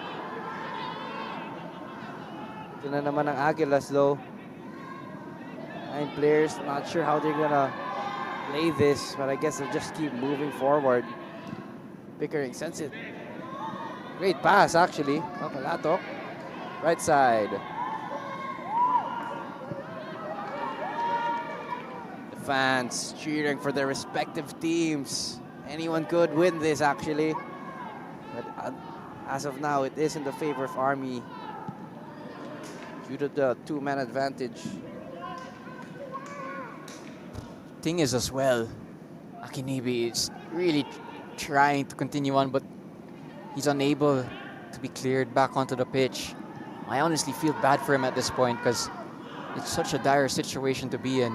ito na naman ang Aguilas though. 9 players, not sure how they're gonna play this, but I guess they'll just keep moving forward. Pickering sends it. Great pass actually. Papalato. Right side. The fans cheering for their respective teams. Anyone could win this actually. But as of now, it is in the favor of Army due to the 2-man advantage. Thing is as well, Akinibi is really trying to continue on, but he's unable to be cleared back onto the pitch. I honestly feel bad for him at this point because it's such a dire situation to be in.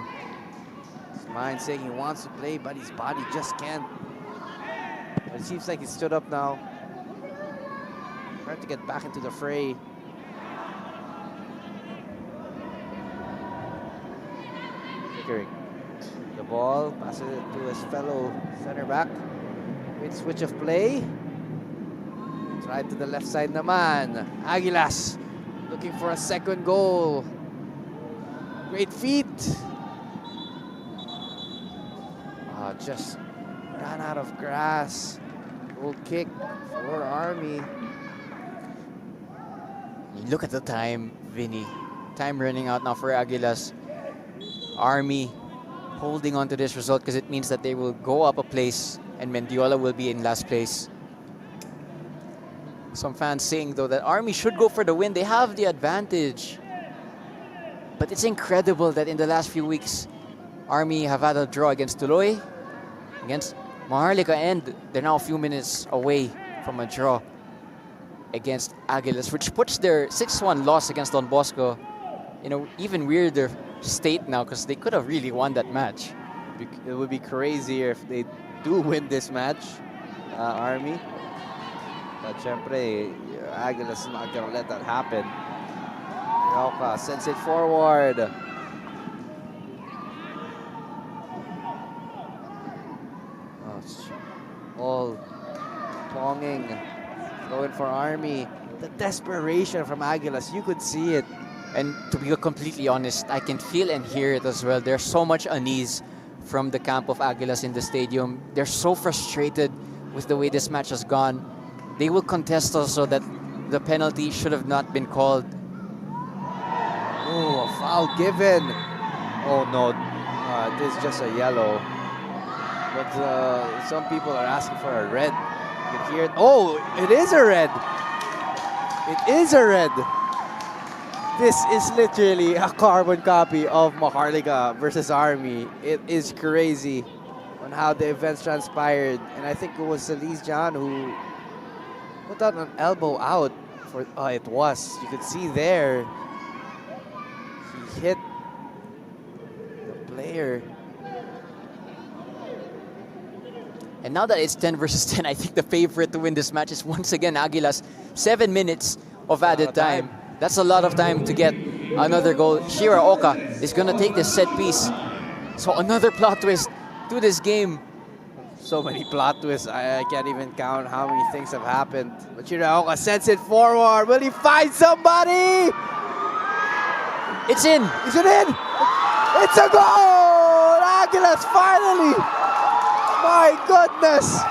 His mind saying he wants to play, but his body just can't. But it seems like he stood up now. Trying to get back into the fray. Pickering. The ball, passes it to his fellow center back. Great switch of play. Right to the left side naman. Aguilas looking for a second goal. Great feet. Just ran out of grass. Goal kick for Army. Look at the time, Vinny. Time running out now for Aguilas. Army holding on to this result because it means that they will go up a place and Mendiola will be in last place. Some fans saying though that Army should go for the win. They have the advantage. But it's incredible that in the last few weeks, Army have had a draw against Tuloy, against Maharlika, and they're now a few minutes away from a draw against Aguilas, which puts their 6-1 loss against Don Bosco in an even weirder state now because they could have really won that match. It would be crazier if they do win this match, Army. But syempre, Aguilas is not gonna let that happen. Rauka sends it forward. All longing, going for Army. The desperation from Aguilas, you could see it. And to be completely honest, I can feel and hear it as well. There's so much unease from the camp of Aguilas in the stadium. They're so frustrated with the way this match has gone. They will contest also that the penalty should have not been called. Oh, a foul given. Oh no, this is just a yellow. But some people are asking for a red. You can hear it. Oh, it is a red. It is a red. This is literally a carbon copy of Maharlika versus Army. It is crazy on how the events transpired. And I think it was Solis John who put out an elbow out for, it was. You could see there. hit the player. And now that it's 10 versus 10, I think the favorite to win this match is once again Aguilas. 7 minutes of added time. That's a lot of time to get another goal. Shira Oka is going to take this set piece. So another plot twist to this game. So many plot twists. I can't even count how many things have happened. But Shiraoka sends it forward. Will he find somebody? It's in. Is it in? It's a goal! Aguilas finally! My goodness!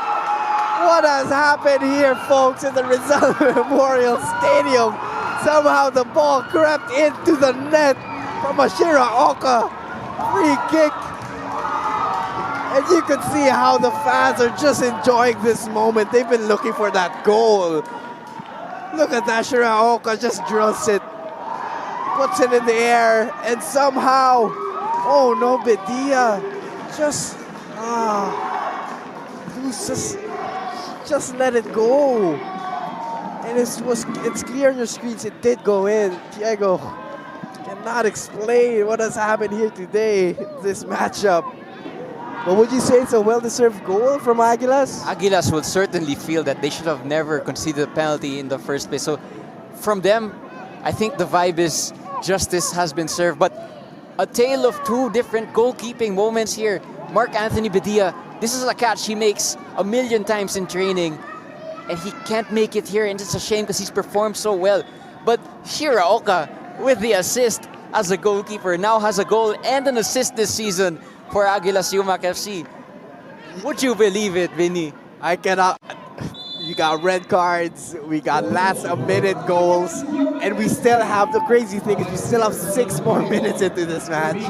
What has happened here, folks, in the Rizal Memorial Stadium? Somehow the ball crept into the net from a Shiraoka free kick. And you can see how the fans are just enjoying this moment. They've been looking for that goal. Look at that, Shiraoka just drills it, puts it in the air, and somehow, oh no, Bedia just let it go. And it's clear on your screens it did go in. Diego cannot explain what has happened here today, this matchup. But would you say it's a well-deserved goal from Aguilas? Aguilas will certainly feel that they should have never conceded a penalty in the first place. So from them, I think the vibe is justice has been served. But a tale of two different goalkeeping moments here. Mark Anthony Bedia, this is a catch he makes a million times in training. And he can't make it here, and it's a shame because he's performed so well. But Shiraoka with the assist as a goalkeeper now has a goal and an assist this season for Aguilas UMAK FC. Would you believe it, Vinny? I cannot. You got red cards, we got last-minute goals, and we still have, the crazy thing is we still have 6 more minutes into this match.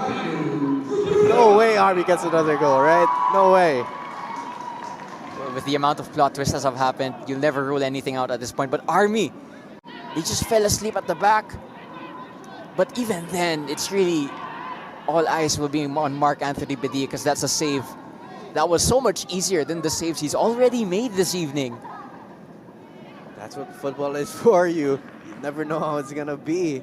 No way Army gets another goal, right? No way. With the amount of plot twists that have happened, you'll never rule anything out at this point. But Army, they just fell asleep at the back. But even then, it's really all eyes will be on Mark Anthony Bedia because that's a save that was so much easier than the saves he's already made this evening. That's what football is for you. You never know how it's gonna be.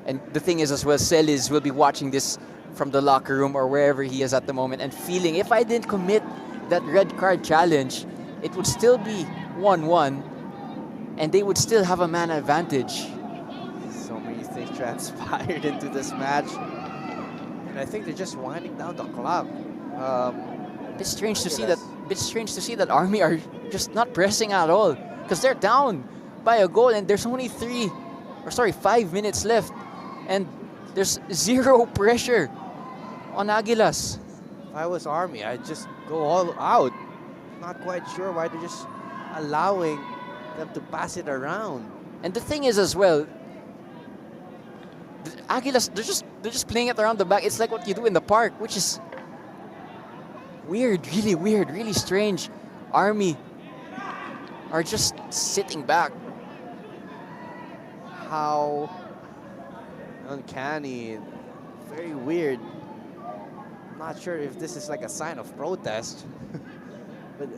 And the thing is as well, Celis will be watching this from the locker room or wherever he is at the moment and feeling if I didn't commit that red card challenge, it would still be 1-1 and they would still have a man advantage. So many things transpired into this match. And I think they're just winding down the clock. It's strange to see that. It's strange to see that Army are just not pressing at all because they're down by a goal and there's only 5 minutes left, and there's zero pressure on Aguilas. If I was Army, I'd just go all out. Not quite sure why they're just allowing them to pass it around. And the thing is as well, Aguilas, they're just playing it around the back. It's like what you do in the park, which is weird, really strange. Army are just sitting back. How uncanny, very weird. I'm not sure if this is like a sign of protest. But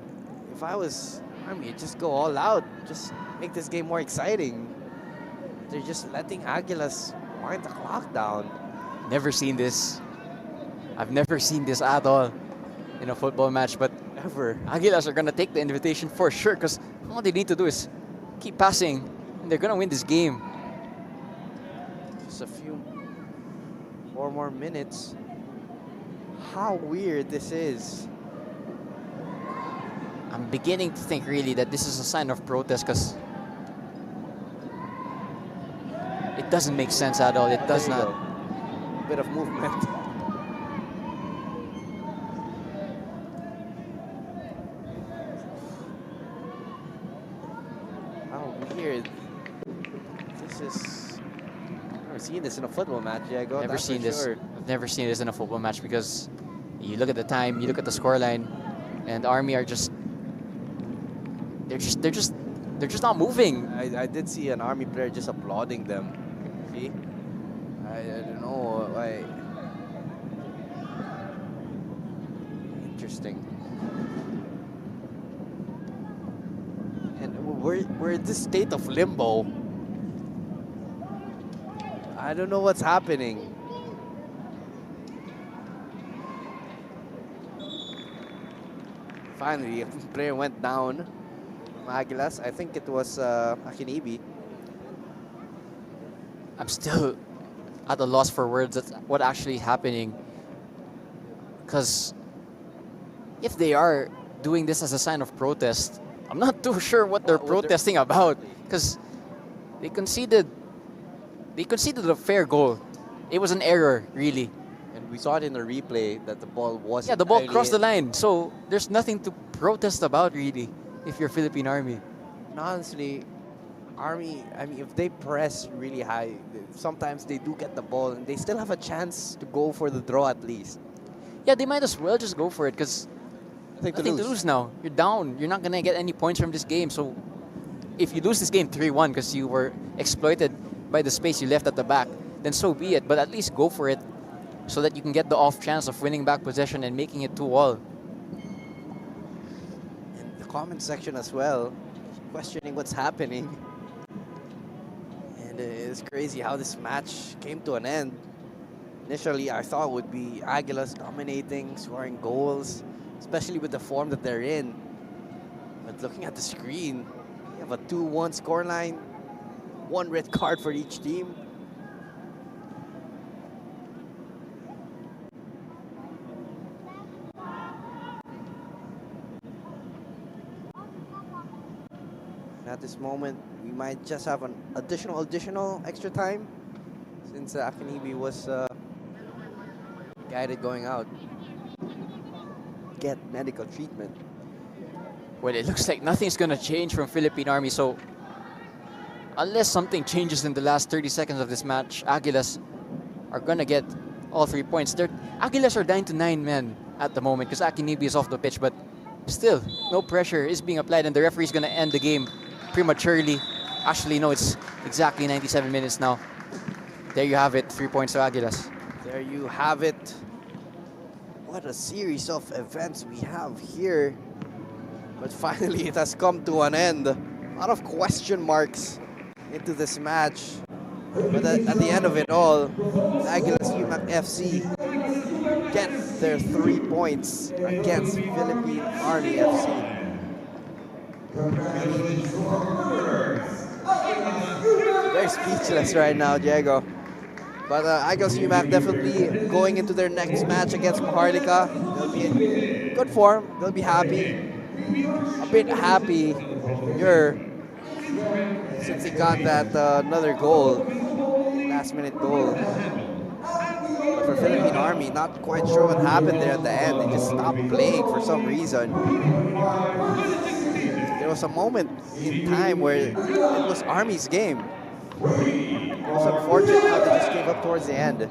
if I was Army, I'd just go all out. Just make this game more exciting. They're just letting Aguilas wind the clock down. Never seen this. I've never seen this at all in a football match, but Ever. Aguilas are going to take the invitation for sure because all they need to do is keep passing and they're going to win this game. Just a few 4 more minutes. How weird this is. I'm beginning to think really that this is a sign of protest because it doesn't make sense at all. It does not. A bit of movement. How weird. This is... I've never seen this in a football match, Diego. Never that's seen for this. sure. I've never seen this in a football match because you look at the time, you look at the scoreline, and Army are just they're just not moving. I did see an Army player just applauding them. See? I don't know why. Interesting. And we're in this state of limbo. I don't know what's happening. Finally, a player went down from Aguilas. I think it was Akinibi. I'm still at a loss for words. That's what actually happening. Because if they are doing this as a sign of protest, I'm not too sure what they're protesting about. Because they conceded a fair goal. It was an error, really. And we saw it in the replay that the ball wasn't. Yeah, the ball crossed the line. So there's nothing to protest about, really, if you're Philippine Army. And honestly, Army, I mean, if they press really high, sometimes they do get the ball and they still have a chance to go for the draw at least. Yeah, they might as well just go for it because nothing to lose now. You're down. You're not going to get any points from this game. So if you lose this game 3-1 because you were exploited by the space you left at the back, then so be it. But at least go for it so that you can get the off chance of winning back possession and making it 2-2. In the comment section as well, questioning what's happening. And it's crazy how this match came to an end. Initially, I thought it would be Aguilas dominating, scoring goals, especially with the form that they're in. But looking at the screen, you have a 2-1 scoreline, 1 red card for each team. And at this moment, we might just have an additional extra time since Akinibi was guided going out. Get medical treatment. Well, it looks like nothing's going to change from Philippine Army. So unless something changes in the last 30 seconds of this match, Aguilas are going to get all 3 points. Aguilas are down to 9 men at the moment because Akinibi is off the pitch. But still, no pressure is being applied and the referee is going to end the game prematurely. Actually, no, it's exactly 97 minutes now. There you have it, 3 points to Aguilas. There you have it. What a series of events we have here. But finally, it has come to an end. A lot of question marks into this match. But at the end of it all, Aguilas UMAK FC get their 3 points against Philippine Army FC. Very speechless right now, Diego. But Aguilas UMAK definitely going into their next match against Maharlika. They'll be in good form. They'll be happy. A bit happier since he got that another goal, last-minute goal. But for Philippine Army, not quite sure what happened there at the end. They just stopped playing for some reason. There was a moment in time where it was Army's game. It was unfortunate how they just gave up towards the end.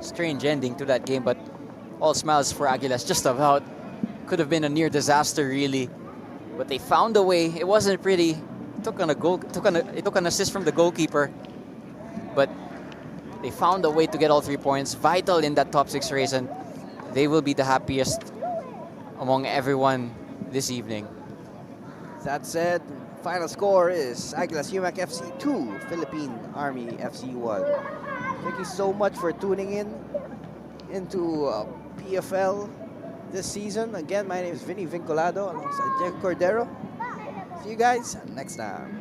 Strange ending to that game, but all smiles for Aguilas, just about. Could have been a near disaster, really. But they found a way. It wasn't pretty. It took an assist from the goalkeeper. But they found a way to get all 3 points. Vital in that top 6 race, and they will be the happiest among everyone this evening. That said, final score is Aguilas UMAK FC 2, Philippine Army FC 1. Thank you so much for tuning in into PFL this season. Again, my name is Vinny Vinculado alongside Diego Cordero. See you guys next time.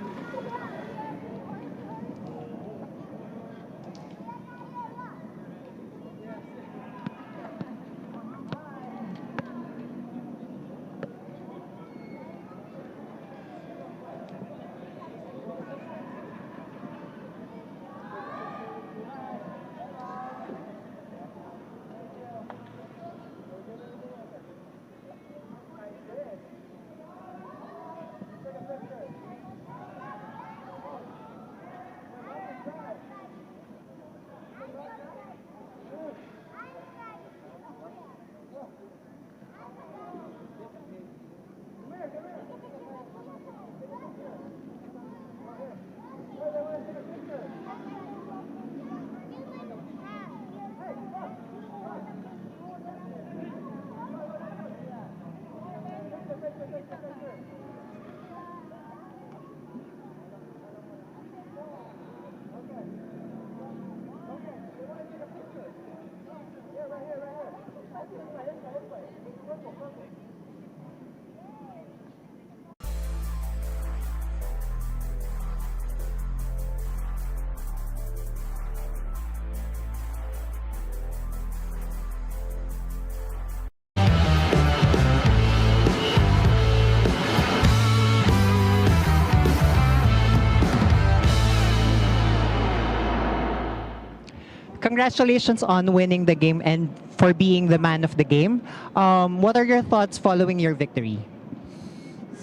Congratulations on winning the game and for being the man of the game. What are your thoughts following your victory?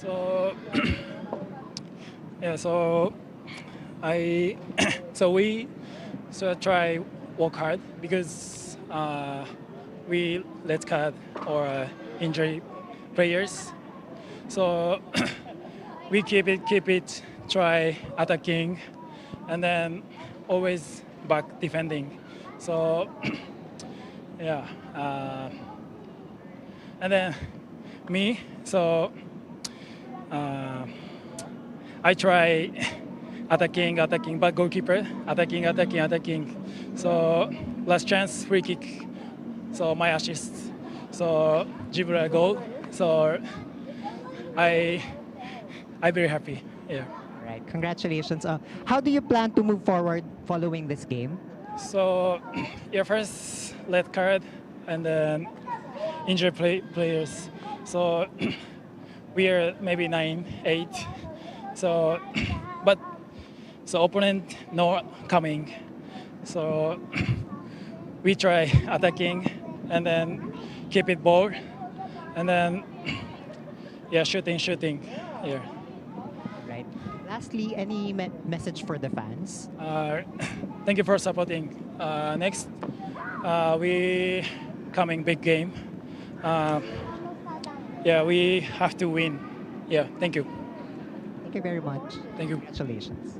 So yeah, so I so we try work hard because we let cut or injury players. So we keep it, try attacking, and then always back defending. So yeah, and then me. So I try attacking, but goalkeeper attacking. So last chance, free kick. So my assist. So dribble a goal. So I very happy. Yeah. Right. Congratulations. How do you plan to move forward following this game? So yeah, first red card and then injured players. So we are maybe 9, 8. So but so opponent no coming. So we try attacking and then keep it ball and then yeah shooting. Yeah. Right. Lastly, any message for the fans? Thank you for supporting. Next, we coming big game. Yeah, we have to win. Yeah, thank you. Thank you very much. Thank you. Congratulations.